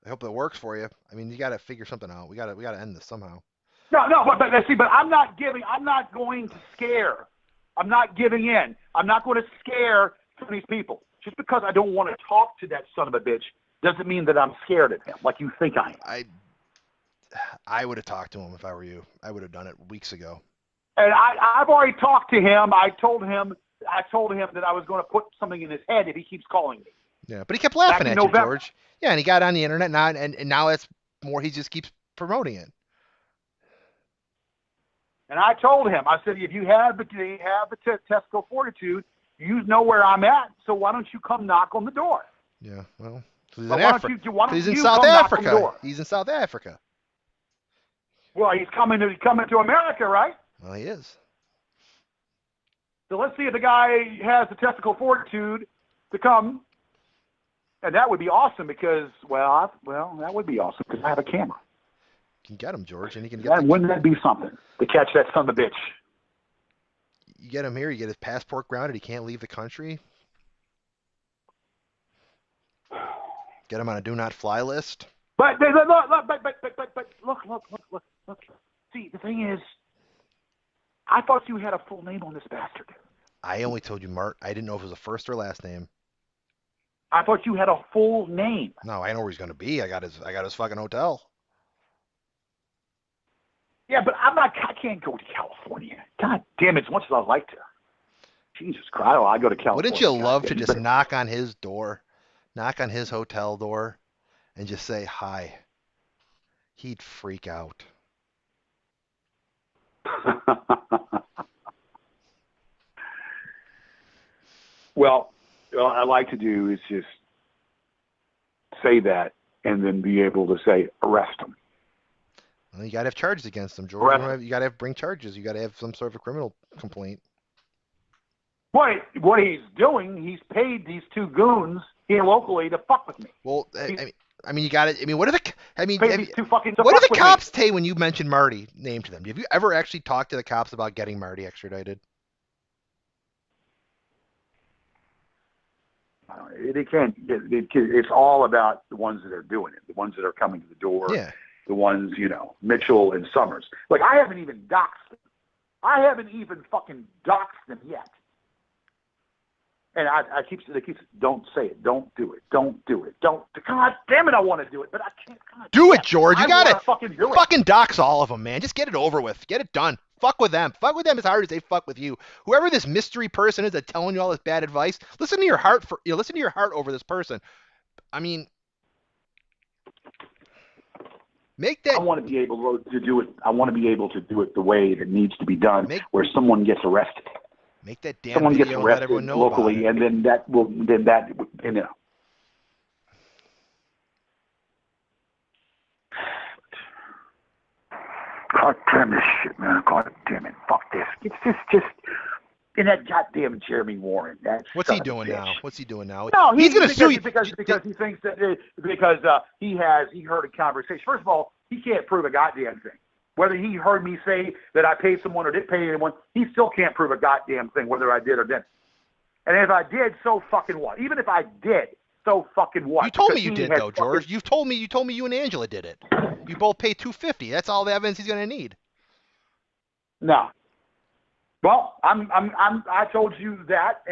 I hope that works for you. I mean, you got to figure something out. We got to end this somehow. No, but I'm not going to scare. I'm not giving in. I'm not going to scare some of these people. Just because I don't want to talk to that son of a bitch doesn't mean that I'm scared of him, like you think I am. I would have talked to him if I were you. I would have done it weeks ago. And I've already talked to him. I told him that I was going to put something in his head if he keeps calling me. Yeah, but he kept laughing at you, George. Yeah, and he got on the internet now, and now it's more. He just keeps promoting it. And I told him, I said, if you have the testicle fortitude, you know where I'm at. So why don't you come knock on the door? Yeah, well, he's in South Africa. He's in South Africa. Well, he's coming to America, right? Well, he is. So let's see if the guy has the testicle fortitude to come. And that would be awesome because, that would be awesome because I have a camera. You can get him, George, and he can get. Wouldn't that be something to catch that son of a bitch? You get him here. You get his passport grounded. He can't leave the country. Get him on a do not fly list. But look. See, the thing is, I thought you had a full name on this bastard. I only told you Mart. I didn't know if it was a first or last name. I thought you had a full name. No, I know where he's going to be. I got his fucking hotel. Yeah, but I can't go to California. God damn it, as much as I'd like to. Jesus Christ, I go to California. Wouldn't you love to just knock on his door, knock on his hotel door, and just say hi? He'd freak out. Well, what I like to do is just say that and then be able to say, arrest him. Well, you got to have charges against him, George. You got to bring charges. You got to have some sort of a criminal complaint. What he's doing, he's paid these two goons here locally to fuck with me. Well, I mean, you got to. I mean, what are the? I mean, what do the cops say when you mention Marty name to them? Have you ever actually talked to the cops about getting Marty extradited? They can't. It's all about the ones that are doing it, the ones that are coming to the door, the ones, Mitchell and Summers. Like, I haven't even doxed them. I haven't even fucking doxed them yet. And I keep don't say it, don't do it, don't do it, don't. God damn it, I want to do it, but I can't. Do it, George. You got to fucking dox all of them, man. Just get it over with. Get it done. Fuck with them. Fuck with them as hard as they fuck with you. Whoever this mystery person is that's telling you all this bad advice, listen to your heart over this person. I mean, make that. I want to be able to do it. I want to be able to do it the way that needs to be done, where someone gets arrested. Make that damn someone video gets and let everyone arrested know locally, about it. and then that. God damn this shit, man. God damn it. Fuck this. It's just in that goddamn Jeremy Warren. What's he doing now? No, he's going to sue you. Because he thinks that he heard a conversation. First of all, he can't prove a goddamn thing. Whether he heard me say that I paid someone or didn't pay anyone, he still can't prove a goddamn thing, whether I did or didn't. And if I did, so fucking what? Even if I did, so fucking what? You told me you did, though, George. You told me you and Angela did it. You both paid $250. That's all the evidence he's going to need. No. Well, I told you that,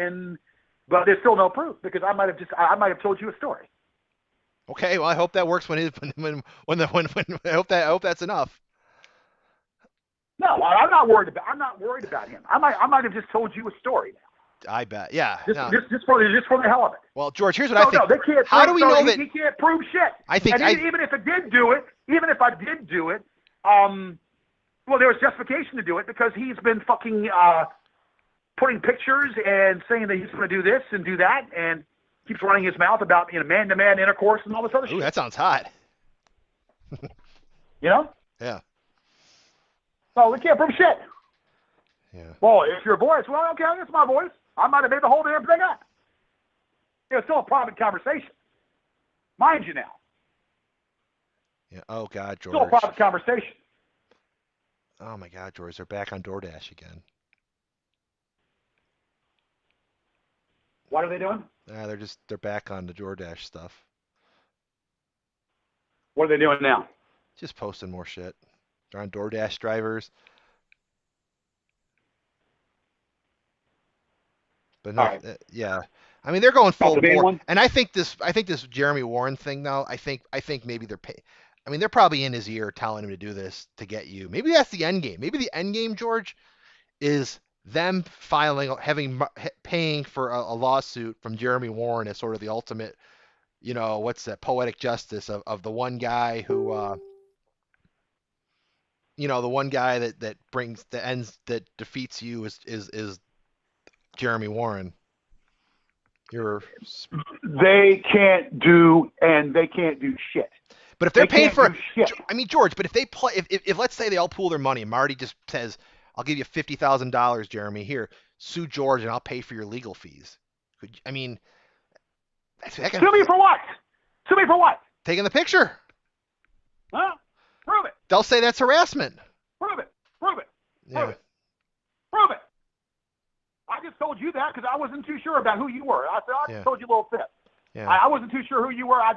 but there's still no proof because I might have told you a story. Okay, well, I hope that works I hope that's enough. No, I'm not worried about him. I might have just told you a story now. I bet. Yeah. Just for the hell of it. Well, George, here's what I think. No, they can't. How do we know that he can't prove shit? I think. And even if I did do it, well, there was justification to do it because he's been fucking putting pictures and saying that he's going to do this and do that, and keeps running his mouth about man-to-man intercourse and all this other shit. Ooh, that sounds hot. Yeah. So we can't prove shit. Yeah. Well, it's your voice. Well, okay, it's my voice. I might have made the whole damn thing up. It's still a private conversation. Mind you now. Yeah. Oh, God, George. Still a private conversation. Oh, my God, George. They're back on DoorDash again. What are they doing? They're back on the DoorDash stuff. What are they doing now? Just posting more shit. They're on DoorDash drivers. But no, right. Yeah. I mean, they're going full bore. One? And I think this Jeremy Warren thing, though, I think maybe they're probably in his ear telling him to do this to get you. Maybe that's the end game. Maybe the end game, George, is them paying for a lawsuit from Jeremy Warren as sort of the ultimate, what's that, poetic justice of the one guy who, the one guy that brings the ends, that defeats you is Jeremy Warren. They can't do shit. But if they're paying for, shit. I mean, George, but if they play, if let's say they all pool their money and Marty just says, I'll give you $50,000, Jeremy, here, sue George and I'll pay for your legal fees. Sue me for what? Sue me for what? Taking the picture. Huh? Prove it. They'll say that's harassment. Prove it. Yeah. Prove it. I just told you that because I wasn't too sure about who you were. I said, I just told you a little bit. Yeah. I wasn't too sure who you were. I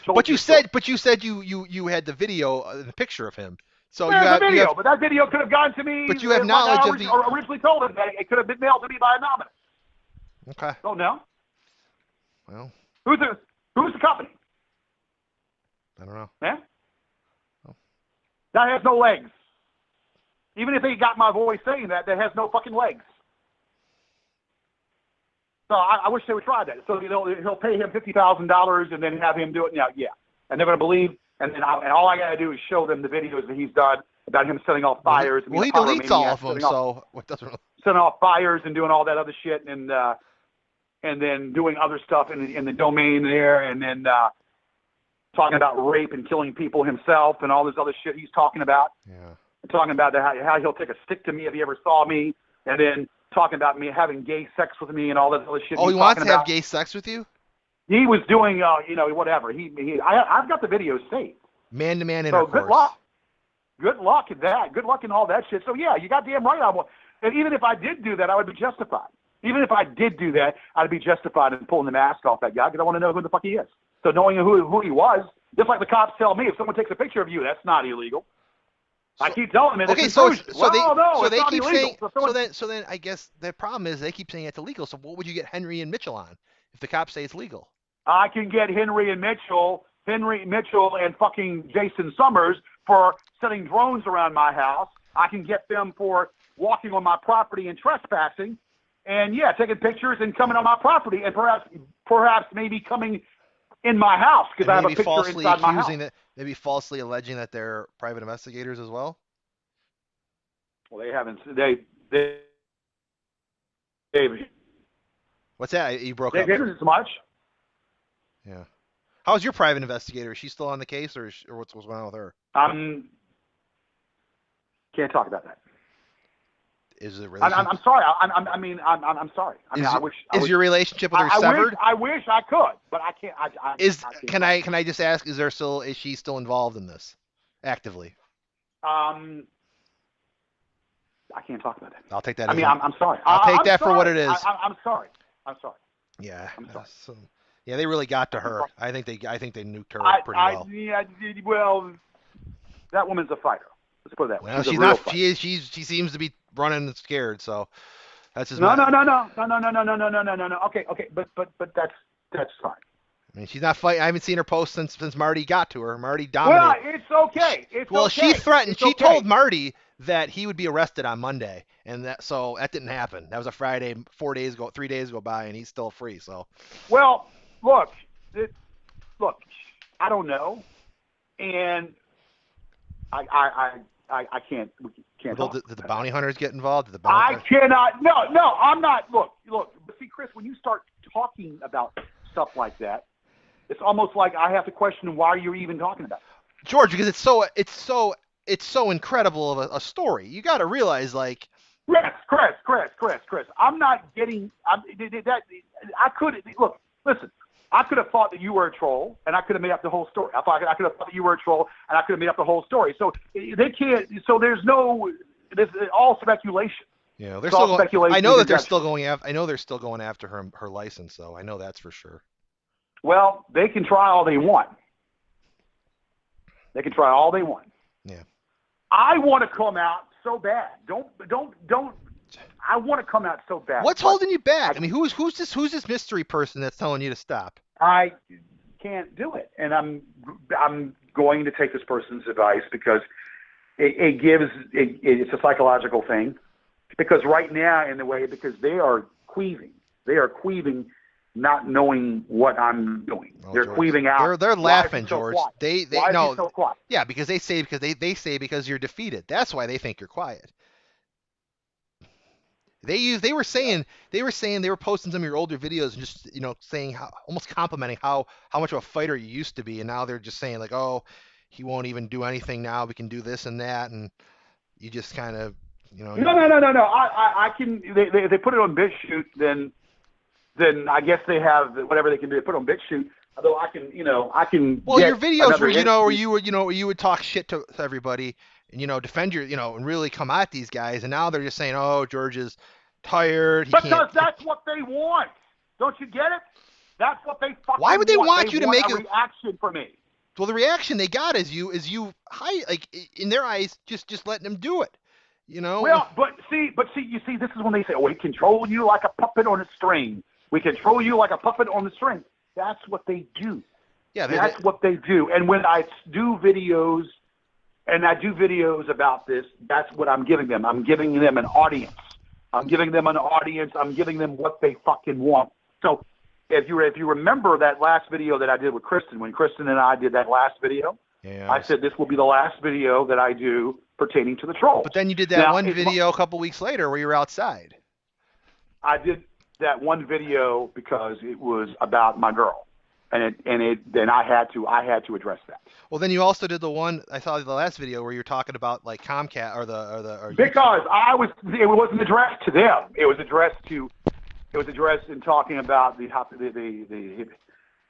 told But you. You said you had the video, the picture of him. So there's a video, but that video could have gone to me. But you have knowledge of the. Originally told him that it could have been mailed to me by anonymous. Okay. Oh no. Well. Who's the company? I don't know. Yeah. Oh. That has no legs. Even if they got my voice saying that has no fucking legs. So I wish they would try that. So he'll pay him $50,000 and then have him do it. Now, yeah, and they're going to believe. And then all I got to do is show them the videos that he's done about him setting off fires. Well, he deletes all of them, so what doesn't really... setting off fires and doing all that other shit, and then doing other stuff in the domain there, and then talking about rape and killing people himself and all this other shit he's talking about. Yeah. Talking about how he'll take a stick to me if he ever saw me, and then talking about me having gay sex with me and all that other shit. Oh, he wants to have gay sex with you? He was doing, whatever. I've got the videos saved. Man-to-man intercourse. So good luck. Good luck in that. Good luck in all that shit. So yeah, you got damn right. And even if I did do that, I would be justified. Even if I did do that, I'd be justified in pulling the mask off that guy because I want to know who the fuck he is. So knowing who he was, just like the cops tell me, if someone takes a picture of you, that's not illegal. So, I keep telling them. Okay, it's so intrusion. Well, they not keep illegal. saying so then I guess the problem is they keep saying it's illegal. So what would you get Henry and Mitchell on if the cops say it's legal? I can get Henry Mitchell and fucking Jason Summers for setting drones around my house. I can get them for walking on my property and trespassing, and yeah, taking pictures and coming on my property, and perhaps maybe coming in my house because I have a picture inside my house. Maybe falsely alleging that they're private investigators as well. Well, they haven't. They What's that? You broke they up. didn't as much. Yeah. How's your private investigator? Is she still on the case, or what's going on with her? Can't talk about that. Is it I'm sorry. I'm sorry. I wish. Is your relationship with her severed? I wish I could, but I can't. I can't. Can I just ask? Is she still involved in this actively? I can't talk about that. I'll take that. I'm sorry. I'll take that for what it is. I'm sorry. Yeah. I'm sorry. Yeah, they really got to her. I think they nuked her pretty well. Yeah. Well, that woman's a fighter. Let's put it that way. Well, she's not. She seems to be running scared. So that's just no. Okay, but that's fine. I mean, she's not fighting. I haven't seen her post since Marty got to her. Marty dominated. Well, it's okay. She threatened. She told Marty that he would be arrested on Monday, and that didn't happen. That was a Friday. 3 days go by, and he's still free. So. Well, look. I don't know, and I can't. We can't. Did the bounty hunters get involved? I cannot. No. I'm not. Look. See, Chris, when you start talking about stuff like that, it's almost like I have to question why you're even talking about it. George, because it's so incredible of a story. You got to realize, like. Chris. I'm not getting. I could look. Listen. I could have thought that you were a troll, and I could have made up the whole story. I could have thought that you were a troll, and I could have made up the whole story. So they can't. So there's all speculation. Yeah, they're still speculation. I know that they're still going after. I know they're still going after her license, though. I know that's for sure. Well, they can try all they want. Yeah. I want to come out so bad. Don't. I want to come out so bad. What's holding you back? I mean, who's this mystery person that's telling you to stop? I can't do it, and I'm going to take this person's advice because it's a psychological thing. Because right now, because they are queeving, not knowing what I'm doing. They're George, queeving out. They're laughing, George. Why is he so quiet? Yeah, because they say because you're defeated. That's why they think you're quiet. They were saying they were posting some of your older videos and just saying almost complimenting how much of a fighter you used to be, and now they're just saying like, oh, he won't even do anything now. We can do this and that, and you just kind of No. I can. They put it on BitChute, then I guess they have whatever they can do. They put it on BitChute. Although I can. Well, your videos where you would talk shit to everybody and defend your and really come at these guys, and now they're just saying, oh, George is tired. Because that's what they want. Don't you get it? That's what they fucking want. Why would they want you to make a reaction for me? Well, the reaction they got is you in their eyes just letting them do it. Well, but see, this is when they say, oh, we control you like a puppet on a string. We control you like a puppet on the string. That's what they do. Yeah, that's what they do. And when I do videos, about this, that's what I'm giving them. I'm giving them an audience. I'm giving them what they fucking want. So if you remember that last video that I did with Kristen, when Kristen and I did that last video, I said this will be the last video that I do pertaining to the troll. But then you did that one video a couple weeks later where you were outside. I did that one video because it was about my girl, and then I had to address that. Well, then you also did the one I saw the last video where you're talking about like Comcast or because it wasn't addressed to them. It was addressed in talking about the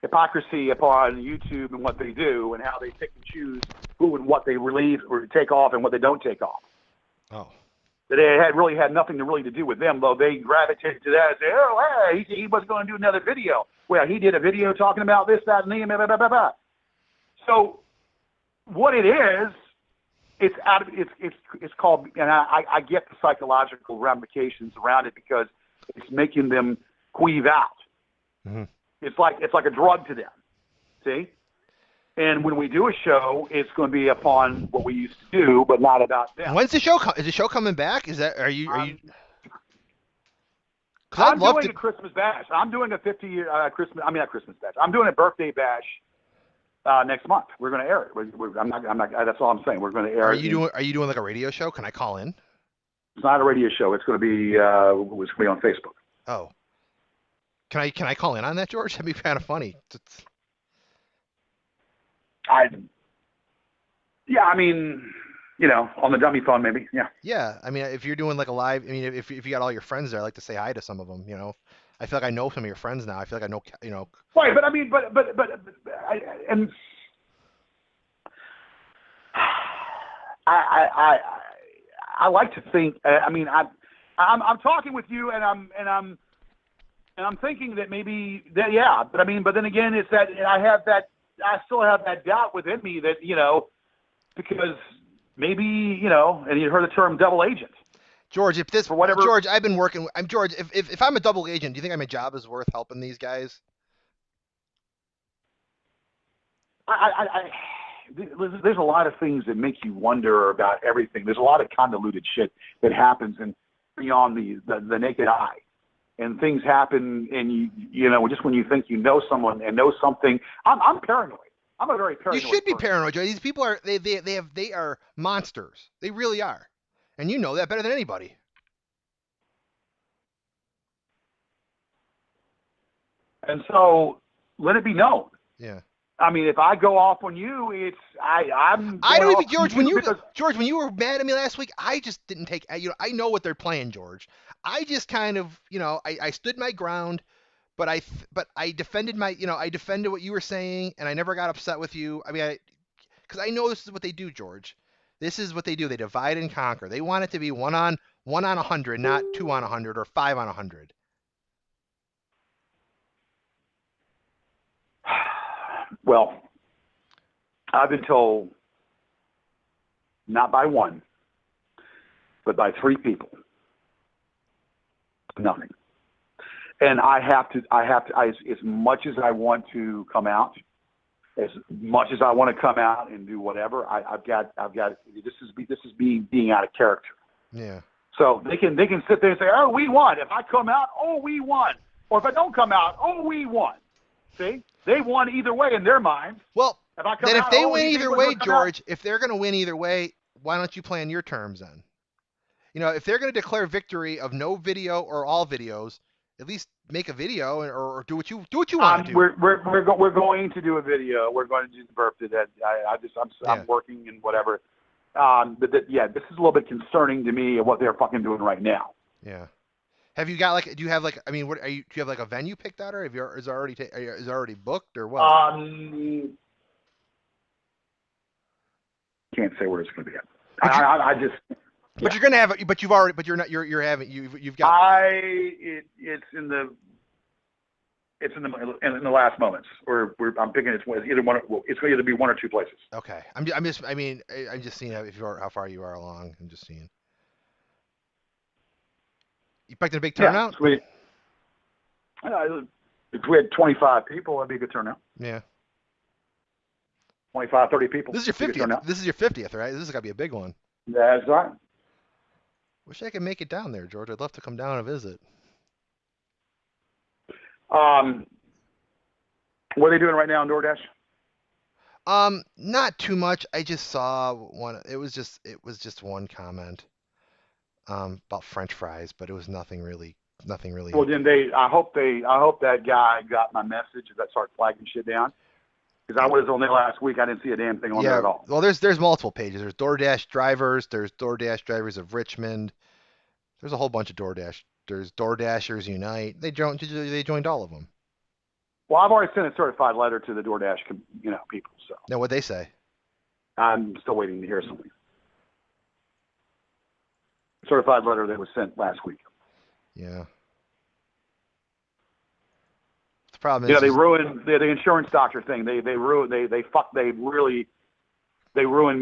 hypocrisy upon YouTube and what they do and how they pick and choose who and what they release or take off and what they don't take off. Oh. that it had really had nothing to really to do with them, though they gravitated to that and say, oh, hey, he was going to do another video. Well, he did a video talking about this, that, and the, blah, blah, blah, blah. So what it is, it's called, and I get the psychological ramifications around it because it's making them queeve out. Mm-hmm. It's like a drug to them. See? And when we do a show, it's going to be upon what we used to do, but not about them. When's the show? Is the show coming back? Are you? I'm doing a Christmas bash. I'm doing a 50-year Christmas. I mean, not Christmas bash. I'm doing a birthday bash next month. We're going to air it. I'm not. That's all I'm saying. We're going to air it. Are you doing like a radio show? Can I call in? It's not a radio show. It's going to be. It's going to be on Facebook. Oh. Can I call in on that, George? That'd be kind of funny. Yeah, I mean, on the dummy phone maybe. Yeah. Yeah, I mean, if you're doing like a live, I mean, if you got all your friends there, I'd like to say hi to some of them. I feel like I know some of your friends now. I feel like I know. Right, but I mean, I like to think. I mean, I'm talking with you, and I'm thinking that maybe that, yeah. But I mean, but then again, it's that I still have that doubt within me that because maybe and you heard the term double agent. George, for whatever. George, I've been working. George. If I'm a double agent, do you think my job is worth helping these guys? There's a lot of things that make you wonder about everything. There's a lot of convoluted shit that happens beyond the naked eye. And things happen, and just when you think you know someone and know something, I'm paranoid. I'm a very paranoid. You should be person. paranoid, Joe. These people are they are monsters. They really are, and you know that better than anybody. And so let it be known. Yeah. I mean, if I go off on you, I'm. I don't even, George. When you were mad at me last week, I just didn't take. I know what they're playing, George. I just kind of, I stood my ground, but I defended I defended what you were saying, and I never got upset with you. I mean, because I know this is what they do, George. This is what they do. They divide and conquer. They want it to be 1 on 100, not 2 on 100 or 5 on 100. Well, I've been told, not by one, but by 3 people, nothing. And I have to, as much as I want to come out, as much as I want to come out and do whatever, I've got, this is being out of character. Yeah. So they can sit there and say, oh, we won. If I come out, oh, we won. Or if I don't come out, oh, we won. See? They won either way in their minds. Well, if they win either way, George, out. If they're going to win either way, why don't you play on your terms then? If they're going to declare victory of no video or all videos, at least make a video or do what you want to do. We're going to do a video. We're going to do the birthday. That I'm working and whatever. But this is a little bit concerning to me of what they're fucking doing right now. Yeah. Have you got do you have do you have like a venue picked out, or is it already booked, or what? Can't say where it's going to be at. I just. But you're gonna have it. But you've already. But you're not. You've got. It's in the last moments, or I'm picking it's either one. It's going to either be 1 or 2 places. Okay. I'm just seeing how far you are along. I'm just seeing. You expecting a big turnout? Yeah, if we had 25 people, that'd be a good turnout. Yeah. 25, 30 people. This is your 50th. This is your 50th, right? This is gonna be a big one. That's right. Wish I could make it down there, George. I'd love to come down and visit. What are they doing right now on DoorDash? Not too much. I just saw one. It was just one comment. About French fries, but it was nothing really. Well, then I hope that guy got my message that start flagging shit down. Because I was on there last week, I didn't see a damn thing on there at all. Well, there's multiple pages. There's DoorDash drivers. There's DoorDash drivers of Richmond. There's a whole bunch of DoorDash. There's DoorDashers Unite. They joined all of them. Well, I've already sent a certified letter to the DoorDash, people. So. Now, what'd they say? I'm still waiting to hear something. certified letter that was sent last week. Yeah. The problem You is, know, they ruined the insurance doctor thing. They ruined me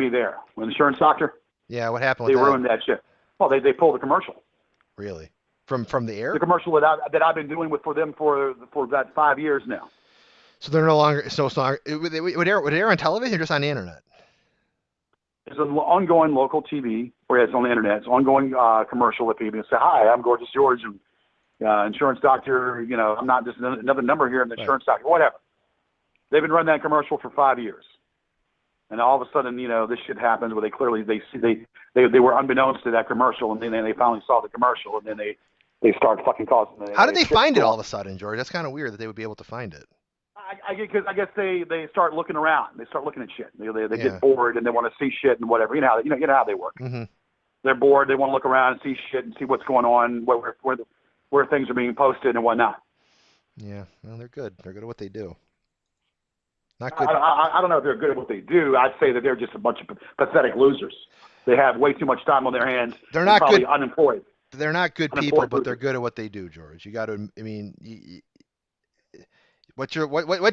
there. With insurance doctor, yeah. What happened they with that? ruined that shit. Well, they pulled the commercial. Really? From the air? The commercial that I've been doing for them for about 5 years now. So they're no longer. So it's not. Would it air on television or just on the internet? It's an ongoing local TV, or it's on the internet. It's ongoing commercial with people. Say, hi, I'm Gorgeous George, and insurance doctor. You know, I'm not just another number here in the insurance doctor. Whatever. They've been running that commercial for 5 years, and all of a sudden, you know, this shit happens where they were unbeknownst to that commercial, and then they finally saw the commercial, and then they start fucking causing. How did they find it all of a sudden, George? That's kind of weird that they would be able to find it. I guess they start looking around. They start looking at shit. They get bored and they want to see shit and whatever. You know how they work. Mm-hmm. They're bored. They want to look around and see shit and see what's going on, where things are being posted and whatnot. Yeah, well, they're good. They're good at what they do. Not good. I don't know if they're good at what they do. I'd say that they're just a bunch of pathetic losers. They have way too much time on their hands. They're not probably good. Unemployed. They're not good people, but they're good at what they do, George. You got to. I mean. What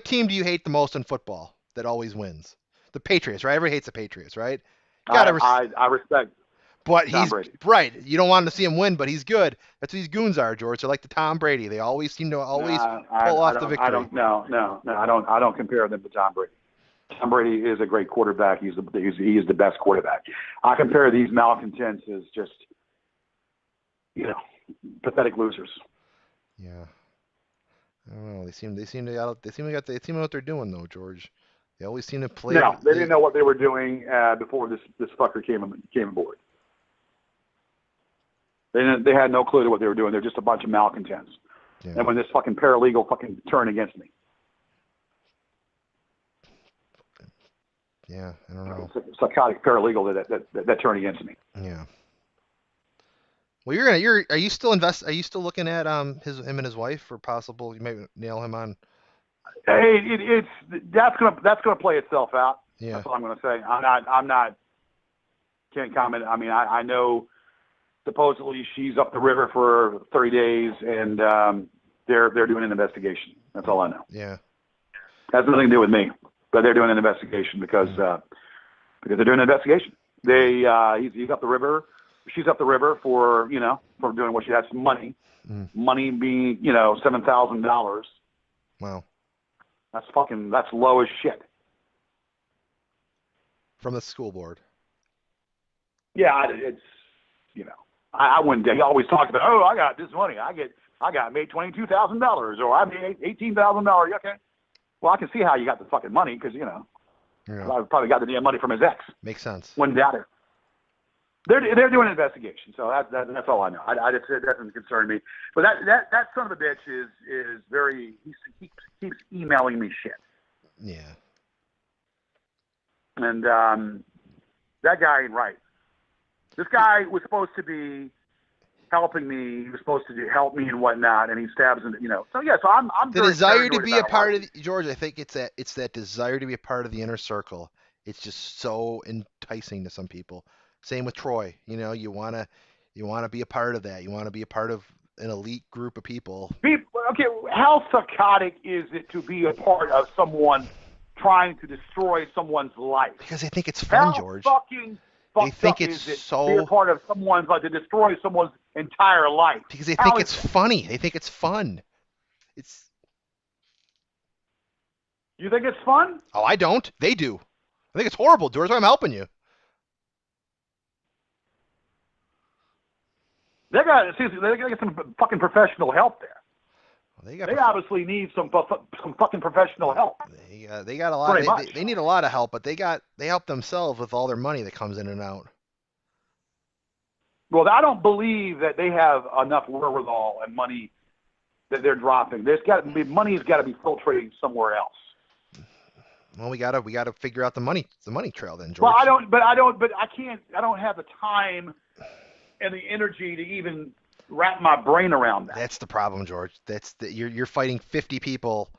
team do you hate the most in football that always wins? The Patriots, right? Everybody hates the Patriots, right? I respect. But Tom Brady. Right. You don't want to see him win, but he's good. That's what these goons are, George. They're like the Tom Brady. They always seem to pull off the victory. I don't compare them to Tom Brady. Tom Brady is a great quarterback. He is the best quarterback. I compare these malcontents as just, you know, pathetic losers. Yeah. I don't know. They seem to know what they're doing though, George. They always seem to play. No, they didn't know what they were doing before this fucker came aboard. They had no clue to what they were doing. They're just a bunch of malcontents. Yeah. And when this fucking paralegal fucking turned against me. Yeah, I don't know. Psychotic paralegal that turned against me. Yeah. Well, are you still looking at him and his wife for possible? You might nail him on. Hey, that's gonna play itself out. Yeah. That's all I'm gonna say. I'm not. Can't comment. I mean, I know. Supposedly she's up the river for 30 days, and they're doing an investigation. That's all I know. Yeah. Has nothing to do with me, but they're doing an investigation because they're doing an investigation. He's up the river. She's up the river for doing what she has money. Money being, $7,000. Wow. That's low as shit. From the school board. Yeah, it's, I wouldn't. He always talks about, I got this money. I made $22,000 or I made $18,000. Okay. Well, I can see how you got the fucking money because, I probably got the damn money from his ex. Makes sense. Wouldn't doubt it. They're doing an investigation, so that's all I know. It doesn't concern me. But that son of a bitch is very. He keeps emailing me shit. Yeah. And that guy ain't right. This guy was supposed to be helping me. He was supposed to help me and whatnot, and he stabs him. So yeah. So I'm the desire to be a part of George. I think it's that desire to be a part of the inner circle. It's just so enticing to some people. Same with Troy. You want to be a part of that. You want to be a part of an elite group of people. Okay, how psychotic is it to be a part of someone trying to destroy someone's life? Because they think it's fun, George. They think it's so. Be a part of someone's life to destroy someone's entire life. Because they think it's funny. They think it's fun. It's. You think it's fun? Oh, I don't. They do. I think it's horrible, George. I'm helping you. They got to get some fucking professional help there. Well, they obviously need some fucking professional help. They got a lot. They need a lot of help, but they help themselves with all their money that comes in and out. Well, I don't believe that they have enough wherewithal and money that they're dropping. Money's got to be filtrating somewhere else. Well, we gotta figure out the money trail then, George. Well, I don't have the time and the energy to even wrap my brain around that. That's the problem, George. You're fighting 50 people,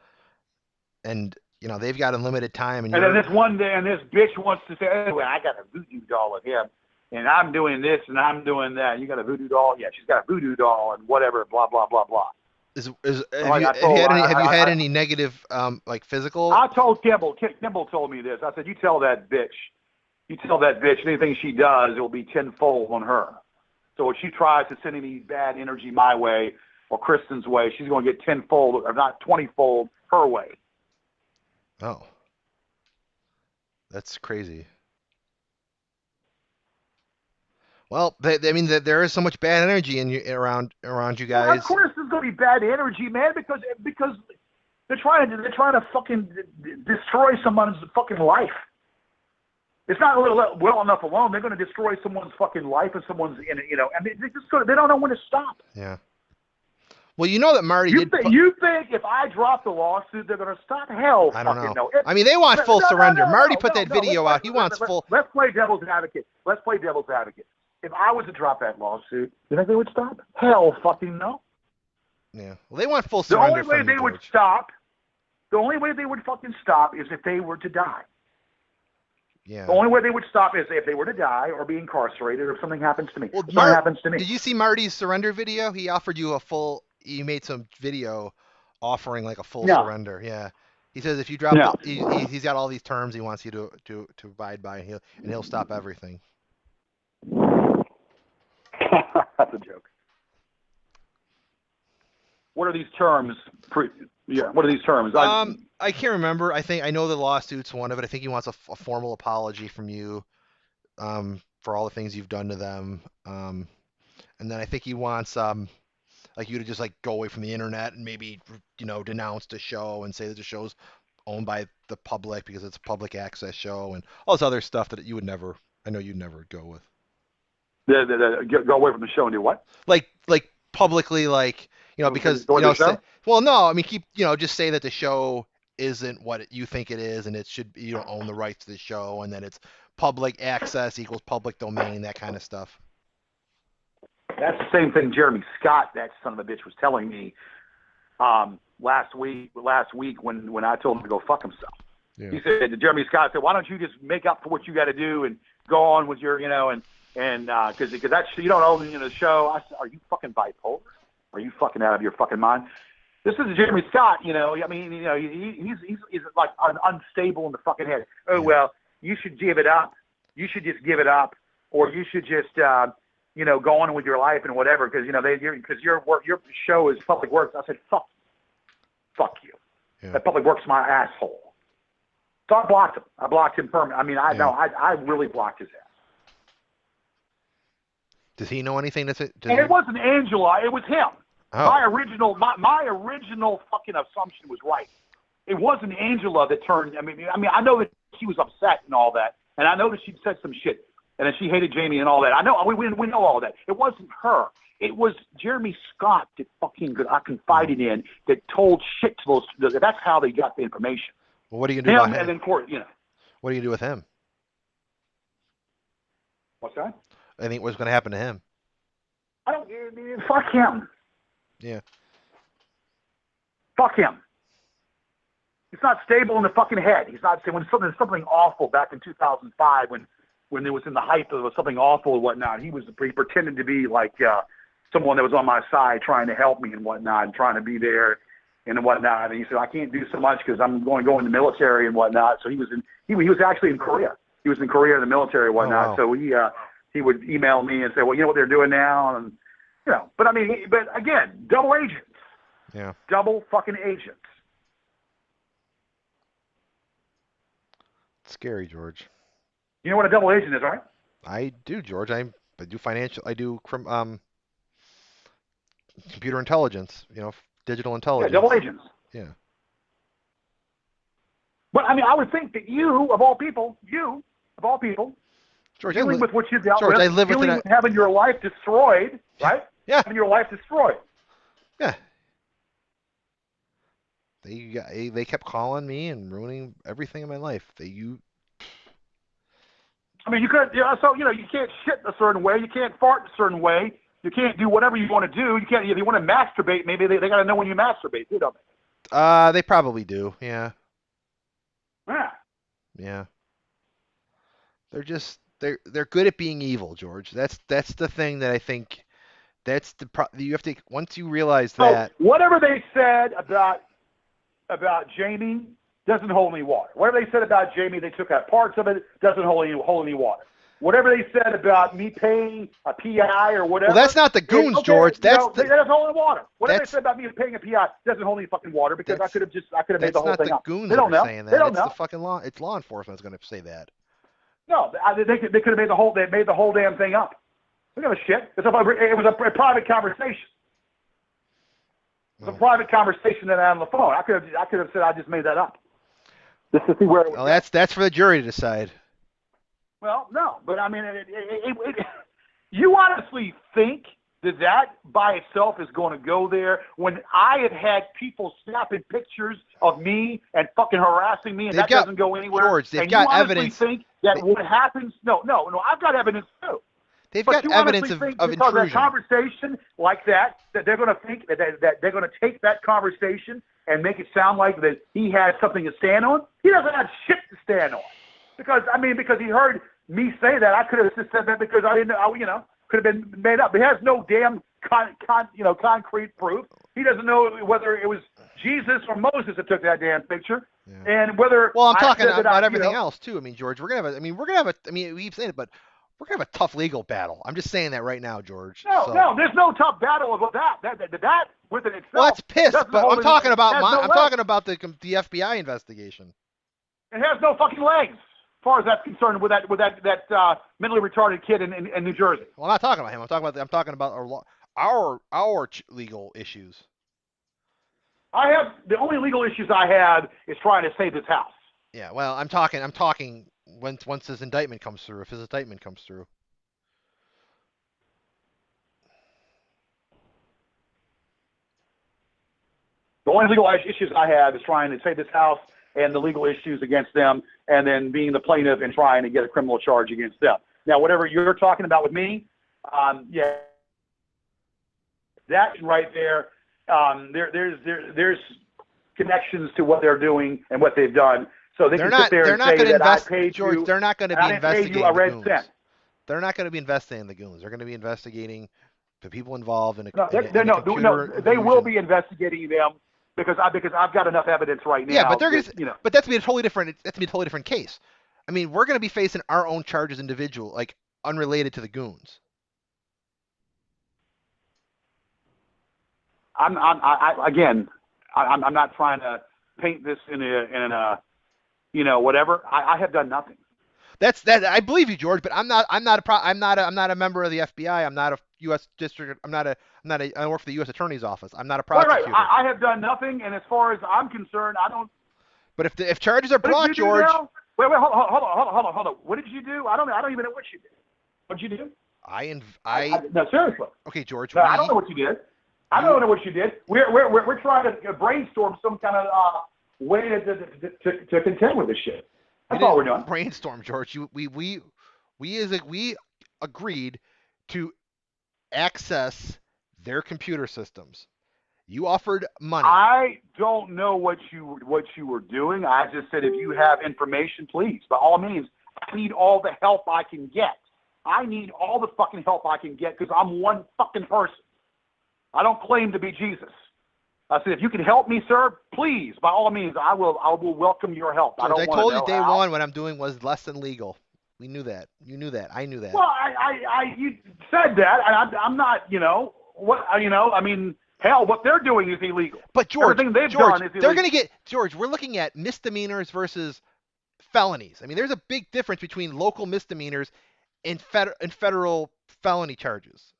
and they've got unlimited time. And then this one day, and this bitch wants to say, anyway, I got a voodoo doll of him, and I'm doing this and I'm doing that. You got a voodoo doll? Yeah, she's got a voodoo doll and whatever, blah blah blah blah. Have you had any negative like physical? I told Kimball. Kimball told me this. I said, you tell that bitch. You tell that bitch anything she does, it will be tenfold on her. So if she tries to send any bad energy my way or Kristen's way, she's going to get tenfold, or not 20-fold, her way. Oh, that's crazy. Well, I mean, there is so much bad energy around you guys. Well, of course, there's going to be bad energy, man, because they're trying to fucking destroy someone's fucking life. It's not well enough alone. They're going to destroy someone's fucking life and someone's, I mean, they don't know when to stop. Yeah. Well, you know that Marty you think if I drop the lawsuit, they're going to stop? Hell, I don't fucking know. no. I mean, they want full surrender. Marty put that video out. He wants full. Let's play devil's advocate. If I was to drop that lawsuit, do you think they would stop? Hell, fucking no. Yeah. Well, they want full surrender. The only way they would stop, the only way they would fucking stop is if they were to die. Yeah. The only way they would stop is if they were to die or be incarcerated or if something happens to me. Well, something happens to me. Did you see Marty's surrender video? He offered you he made some video offering like a full surrender. Yeah. He says if you drop he's got all these terms he wants you to abide by, and he'll stop everything. That's a joke. What are these terms? What are these terms? I can't remember. I know the lawsuit's one of it. I think he wants a formal apology from you for all the things you've done to them. And then I think he wants like you to just like go away from the internet and maybe denounce the show and say that the show's owned by the public because it's a public access show and all this other stuff that you'd never go with. Go away from the show and do what? Like publicly, like because well, no, I mean just say that the show isn't what you think it is, and it should you don't own the rights to the show, and then it's public access equals public domain, that kind of stuff. That's the same thing Jeremy Scott, that son of a bitch, was telling me last week when I told him to go fuck himself. Yeah. He said, Jeremy Scott said, why don't you just make up for what you got to do and go on with your, and because that's, you don't own the show. I said, are you fucking bipolar? Are you fucking out of your fucking mind? This is Jeremy Scott, I mean, he's like unstable in the fucking head. Oh, well, you should give it up. You should just give it up, or you should just, go on with your life and whatever, because your show is Public Works. I said, fuck you. Yeah. That Public Works my asshole. So I blocked him. I blocked him permanently. I mean, I really blocked his ass. Does he know anything? And it wasn't Angela. It was him. Oh. My original fucking assumption was right. It wasn't Angela that turned. I mean, I know that she was upset and all that, and I know that she'd said some shit, and that she hated Jamie and all that. I know we know all that. It wasn't her. It was Jeremy Scott that I confided in that told shit to those. That's how they got the information. Well, what are you gonna do about him? And then court, What are you gonna do with him? What's that? I think what's gonna happen to him. Fuck him. Yeah. Fuck him. He's not stable in the fucking head. He's not when something awful back in 2005 when there was in the height of something awful and whatnot. He pretended to be like someone that was on my side trying to help me and whatnot and trying to be there and whatnot. And he said, I can't do so much because I'm going to go in the military and whatnot. So he was actually in Korea. He was in Korea in the military and whatnot. Oh, wow. So he would email me and say, well, you know what they're doing now? And, but I mean, but again, double agents. Yeah. Double fucking agents. It's scary, George. You know what a double agent is, right? I do, George. I do financial. I do computer intelligence. Digital intelligence. Yeah, double agents. Yeah. But I mean, I would think that you, of all people, George, dealing with what you've dealt George, with, I live dealing with with having your life destroyed, right? Yeah. Having your life destroyed. Yeah. They kept calling me and ruining everything in my life. I mean, you could, so you can't shit a certain way, you can't fart a certain way, you can't do whatever you want to do. You can't. If you want to masturbate, maybe they got to know when you masturbate, too, don't they? They probably do. Yeah. Yeah. Yeah. they're good at being evil, George. That's the thing that I think. That's you have to once you realize that. So whatever they said about Jamie doesn't hold any water. Whatever they said about Jamie, they took out parts of it, doesn't hold any water. Whatever they said about me paying a PI or whatever. Well, that's not the goons, George. That doesn't hold any water. Whatever they said about me paying a PI doesn't hold any fucking water because I could have made the whole thing up. That's not the goons they don't that are know. saying that. They don't it's know. the fucking law. It's law enforcement that's going to say that. No, they could have made the whole damn thing up. I don't give a shit. It was a private conversation. It was a private conversation that I had on the phone. I could have said I just made that up. Just to see where it was. Well, that's for the jury to decide. Well, no, but I mean, you honestly think that by itself is going to go there when I have had people snapping pictures of me and fucking harassing me and that doesn't go anywhere? George, they've and got you evidence. Think that what happens? No, I've got evidence too. They've got evidence of intrusion. Because a conversation like that they're going to think that they're going to take that conversation and make it sound like that he has something to stand on. He doesn't have shit to stand on. Because he heard me say that. I could have just said that because I didn't know, could have been made up. He has no damn concrete proof. He doesn't know whether it was Jesus or Moses that took that damn picture. Yeah. And whether I'm talking about everything else too. I mean, George, we're gonna have a. I mean, we've said it, but we're gonna have a tough legal battle. I'm just saying that right now, George. No, there's no tough battle about that. That within itself. Well, that's pissed, but I'm talking about the FBI investigation. It has no fucking legs, as far as that's concerned. With that mentally retarded kid in New Jersey. Well, I'm not talking about him. I'm talking about our legal issues. The only legal issues I have is trying to save this house. Yeah, well, I'm talking once his indictment comes through. If his indictment comes through. The only legal issues I have is trying to save this house and the legal issues against them, and then being the plaintiff and trying to get a criminal charge against them. Now, whatever you're talking about with me, that right there, there's connections to what they're doing and what they've done. So they can sit there and say that I paid George, you. They're not going to be investigating you a red the goons. cent. They're not going to be investigating the goons. They're going to be investigating the people involved in a they will be investigating them because I've got enough evidence right now. Yeah, but but that's gonna be a totally different case. I mean, we're going to be facing our own charges like unrelated to the goons. I'm not trying to paint this in a whatever. I have done nothing. That's that. I believe you, George, but I'm not a member of the FBI. I'm not a U.S. district. I work for the U.S. Attorney's Office. I'm not a prosecutor. Right. I have done nothing, and as far as I'm concerned, I don't. But if charges are brought, George. Wait, hold on. What did you do? I don't even know what you did. What did you do? No, seriously. Okay, George. No, I don't know what you did. I don't know what you did. We're trying to brainstorm some kind of way to contend with this shit. That's all we're doing. Brainstorm, George. We agreed to access their computer systems. You offered money. I don't know what you were doing. I just said if you have information, please, by all means. I need all the help I can get. I need all the fucking help I can get because I'm one fucking person. I don't claim to be Jesus. I said, if you can help me, sir, please, by all means, I will welcome your help. George, I told you day one what I'm doing was less than legal. We knew that. You knew that. I knew that. Well, you said that. I'm not, I mean, hell, what they're doing is illegal. But George, everything they've done is illegal. They're going to get, George, we're looking at misdemeanors versus felonies. I mean, there's a big difference between local misdemeanors and federal felony charges.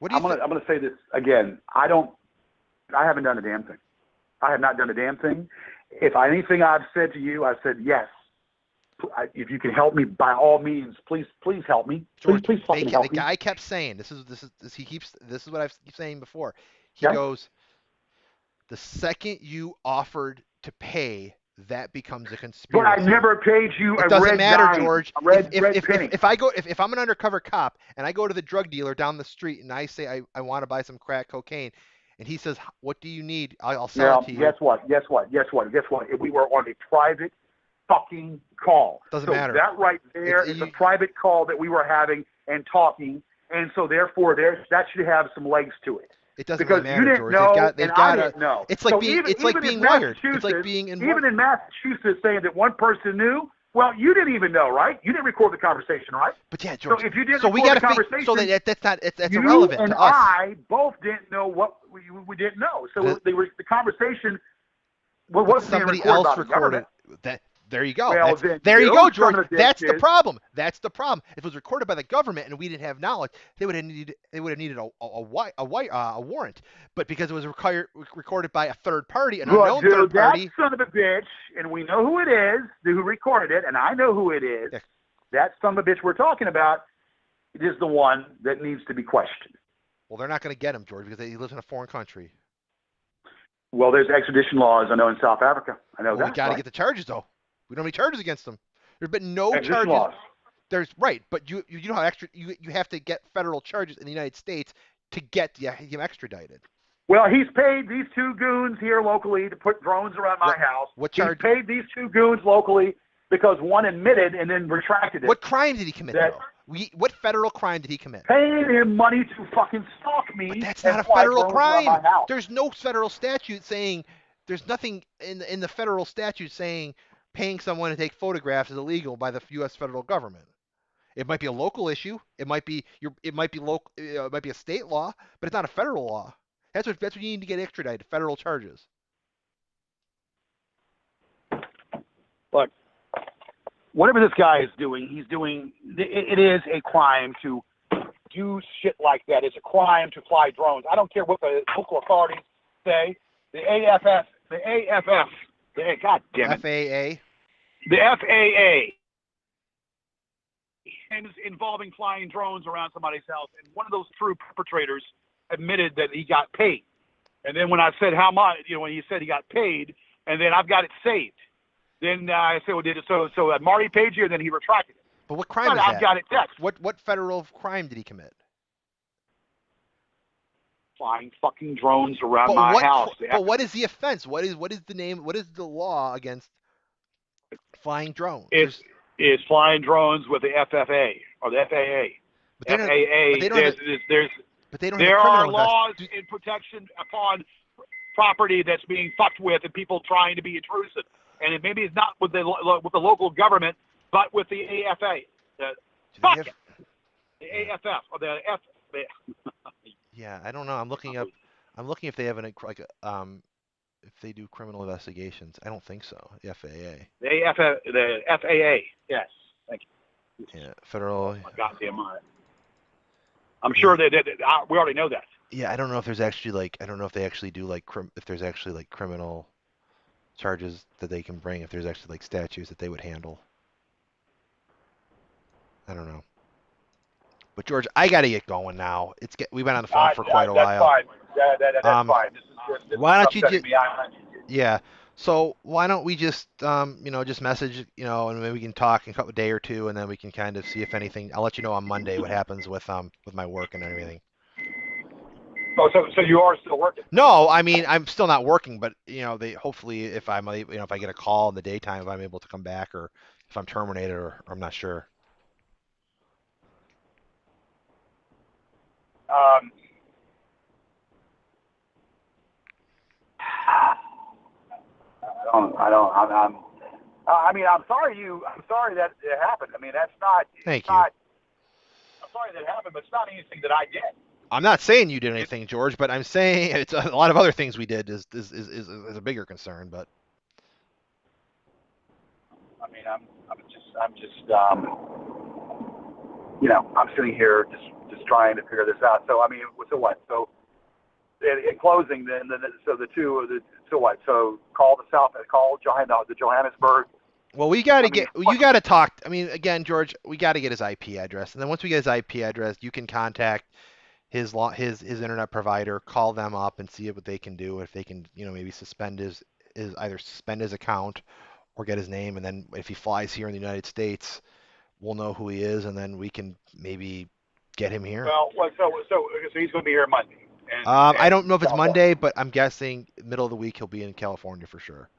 I'm gonna say this again. I haven't done a damn thing. I have not done a damn thing. If anything I've said to you, I've said yes. If you can help me, by all means, please help me. George, please fucking help me. The guy kept saying this is what I've been saying before. He goes, the second you offered to pay, that becomes a conspiracy. But I never paid you a red dime. It doesn't matter, George. If I'm an undercover cop and I go to the drug dealer down the street and I say I want to buy some crack cocaine, and he says, "What do you need? I'll sell Yeah, it to you." guess what? Guess what? Guess what? Guess what? We were on a private fucking call. Doesn't So matter. that right there is a private call that we were having and talking, and so therefore that should have some legs to it. It doesn't Because really matter, you didn't George. know, They've and got I didn't know. It's like so being even being in wired. It's Massachusetts, like being in even in Massachusetts saying that one person knew. Well, you didn't even know, right? You didn't record the conversation, right? But yeah, George. So if you didn't so we record got the to conversation, so that's not that's you irrelevant and to us. I both didn't know what we didn't know. So the conversation wasn't being somebody recorded else by the recorded government. that. There you go. Well, then there you go, George. son of a That's the bitches. problem. That's the problem. If it was recorded by the government and we didn't have knowledge, they would have needed a warrant. But because it was recorded by a third party, an unknown third party. That son of a bitch, and we know who it is, who recorded it, and I know who it is. Yeah. That son of a bitch we're talking about is the one that needs to be questioned. Well, they're not going to get him, George, because he lives in a foreign country. Well, there's extradition laws, I know, in South Africa. I know that. We got to get the charges, though. We don't have any charges against him. There's been no extradition charges. Laws. There's right, but you know how you have to get federal charges in the United States to get him extradited. Well, he's paid these two goons here locally to put drones around my house. What charge? He's paid these two goons locally because one admitted and then retracted it. What crime did he commit, though? What federal crime did he commit? Paying him money to fucking stalk me. But that's not a federal crime. My There's no federal statute saying. There's nothing in the federal statute saying paying someone to take photographs is illegal by the U.S. federal government. It might be a local issue. It might be local. It might be a state law, but it's not a federal law. That's what you need to get extradited. Federal charges. Look, whatever this guy is doing, he's doing. It is a crime to do shit like that. It's a crime to fly drones. I don't care what the local authorities say. The AFF, God damn it. FAA. The FAA is involving flying drones around somebody's house, and one of those true perpetrators admitted that he got paid. And then when I said how much, when he said he got paid, and then I've got it saved. Then I said, well, did it? So Marty paid you, and then he retracted it. But what crime is that? I've got it text. What federal crime did he commit? Flying fucking drones around my house. But what is the offense? What is the name? What is the law against flying drones? It's flying drones with the FFA or the FAA. But they don't there have are laws in protection upon property that's being fucked with and people trying to be intrusive. And maybe it's not with the local government, but with the AFA. The AFF or the F. Yeah, I don't know. I'm looking if they have if they do criminal investigations. I don't think so. The FAA. The FAA. Yes. Thank you. Yeah, federal. Oh, goddamn right. I'm sure that we already know that. Yeah, I don't know if there's actually I don't know if they actually do if there's actually criminal charges that they can bring, if there's actually statutes that they would handle. I don't know. But George, I got to get going now. We've been on the phone for quite a while. Fine. That's fine. This why don't you just? Yeah. So why don't we just just message and maybe we can talk in a couple of day or two, and then we can kind of see if anything. I'll let you know on Monday what happens with my work and everything. Oh, so you are still working? No, I mean I'm still not working, but they hopefully if if I get a call in the daytime, if I'm able to come back, or if I'm terminated, or I'm not sure. I'm sorry that it happened. I mean, that's not. Thank you. I'm sorry that it happened, but it's not anything that I did. I'm not saying you did anything, George, but I'm saying it's a lot of other things we did is a bigger concern. But I mean, I'm sitting here just trying to figure this out. So I mean, so what? So in closing, then so what? So call the Johannesburg. Well, you got to talk. I mean, again, George, we got to get his IP address, and then once we get his IP address, you can contact his internet provider, call them up, and see what they can do. If they can, maybe suspend his account or get his name, and then if he flies here in the United States, we'll know who he is, and then we can maybe get him here. Well, so he's going to be here Monday, I don't know if it's California. Monday, but I'm guessing middle of the week he'll be in California for sure.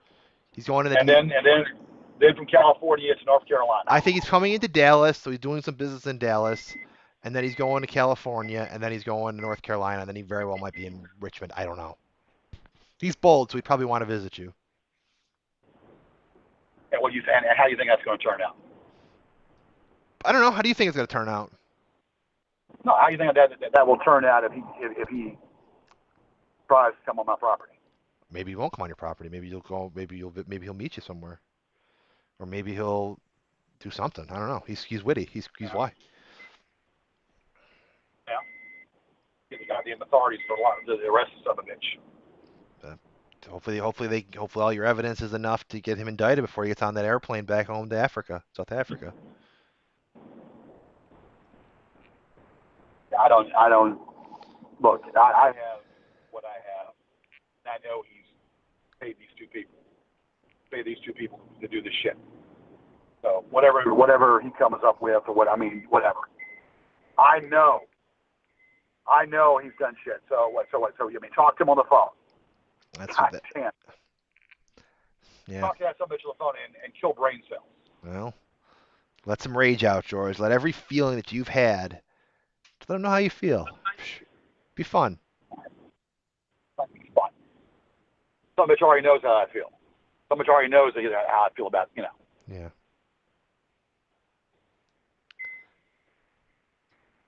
He's going to the. And then from California to North Carolina. I think he's coming into Dallas, so he's doing some business in Dallas, and then he's going to California, and then he's going to North Carolina, and then he very well might be in Richmond. I don't know. He's bold, so he'd probably want to visit you. And what you and how do you think that's going to turn out? I don't know. How do you think it's going to turn out? No, how do you think that will turn out if he tries to come on my property? Maybe he won't come on your property. Maybe you'll go. Maybe he'll meet you somewhere, or maybe he'll do something. I don't know. He's witty. He's why. Yeah. Get the goddamn authorities for the arrest of son of a bitch. Hopefully all your evidence is enough to get him indicted before he gets on that airplane back home to Africa, South Africa. I don't look. I have what I have. I know he's paid these two people to do this shit. So whatever he comes up with, or whatever. I know he's done shit. So what? So you talk to him on the phone. That's God what damn. Yeah. Talk to that son of a bitch on the phone and kill brain cells. Well, let some rage out, George. Let every feeling that you've had. Let them know how you feel. Be fun. Be fun. Son of a bitch already knows how I feel. Son of a bitch already knows how I feel about Yeah.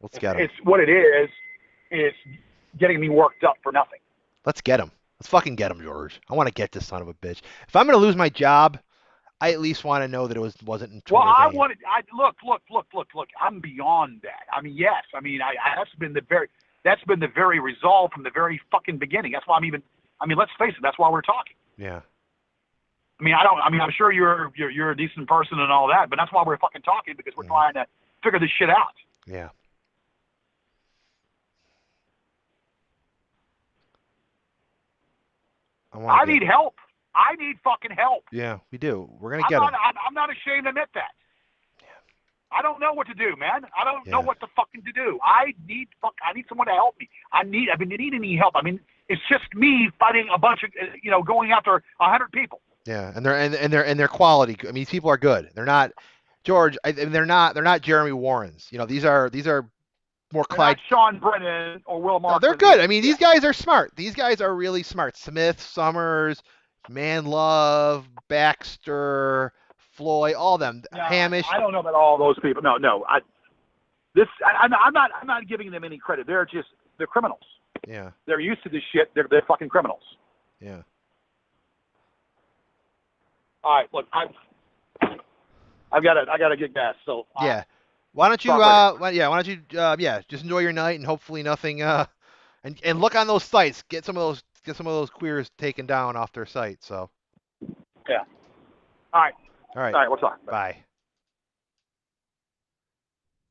Let's get him. It's what it is. It's getting me worked up for nothing. Let's get him. Let's fucking get him, George. I want to get this son of a bitch. If I'm going to lose my job, I at least want to know that it wasn't in Twitter. Well, look. I'm beyond that. I mean, yes. I mean, that's been the very resolve from the very fucking beginning. That's why let's face it. That's why we're talking. Yeah. I'm sure you're a decent person and all that, but that's why we're fucking talking, because we're trying to figure this shit out. Yeah. I need help. I need fucking help. Yeah, we do. We're gonna get him. I'm not ashamed to admit that. Yeah. I don't know what to do, man. I don't know what the fucking to do. I need someone to help me. I've been needing any help. I mean, it's just me fighting a bunch of going after 100 people. Yeah, and they're quality. I mean, these people are good. They're not George. They're not Jeremy Warrens. These are more Clyde. Not Sean Brennan or Will Mark. No, they're good. I mean, these guys are smart. These guys are really smart. Smith, Summers, Manlove, Baxter, Floyd, all of them. Hamish. I don't know about all those people. No. I'm not giving them any credit. They're criminals. Yeah. They're used to this shit. They're fucking criminals. Yeah. All right, look, I gotta get gas. So yeah. Why don't you just enjoy your night, and hopefully nothing and look on those sites. Get some of those queers taken down off their site. So yeah. All right. All right. We'll talk. Bye.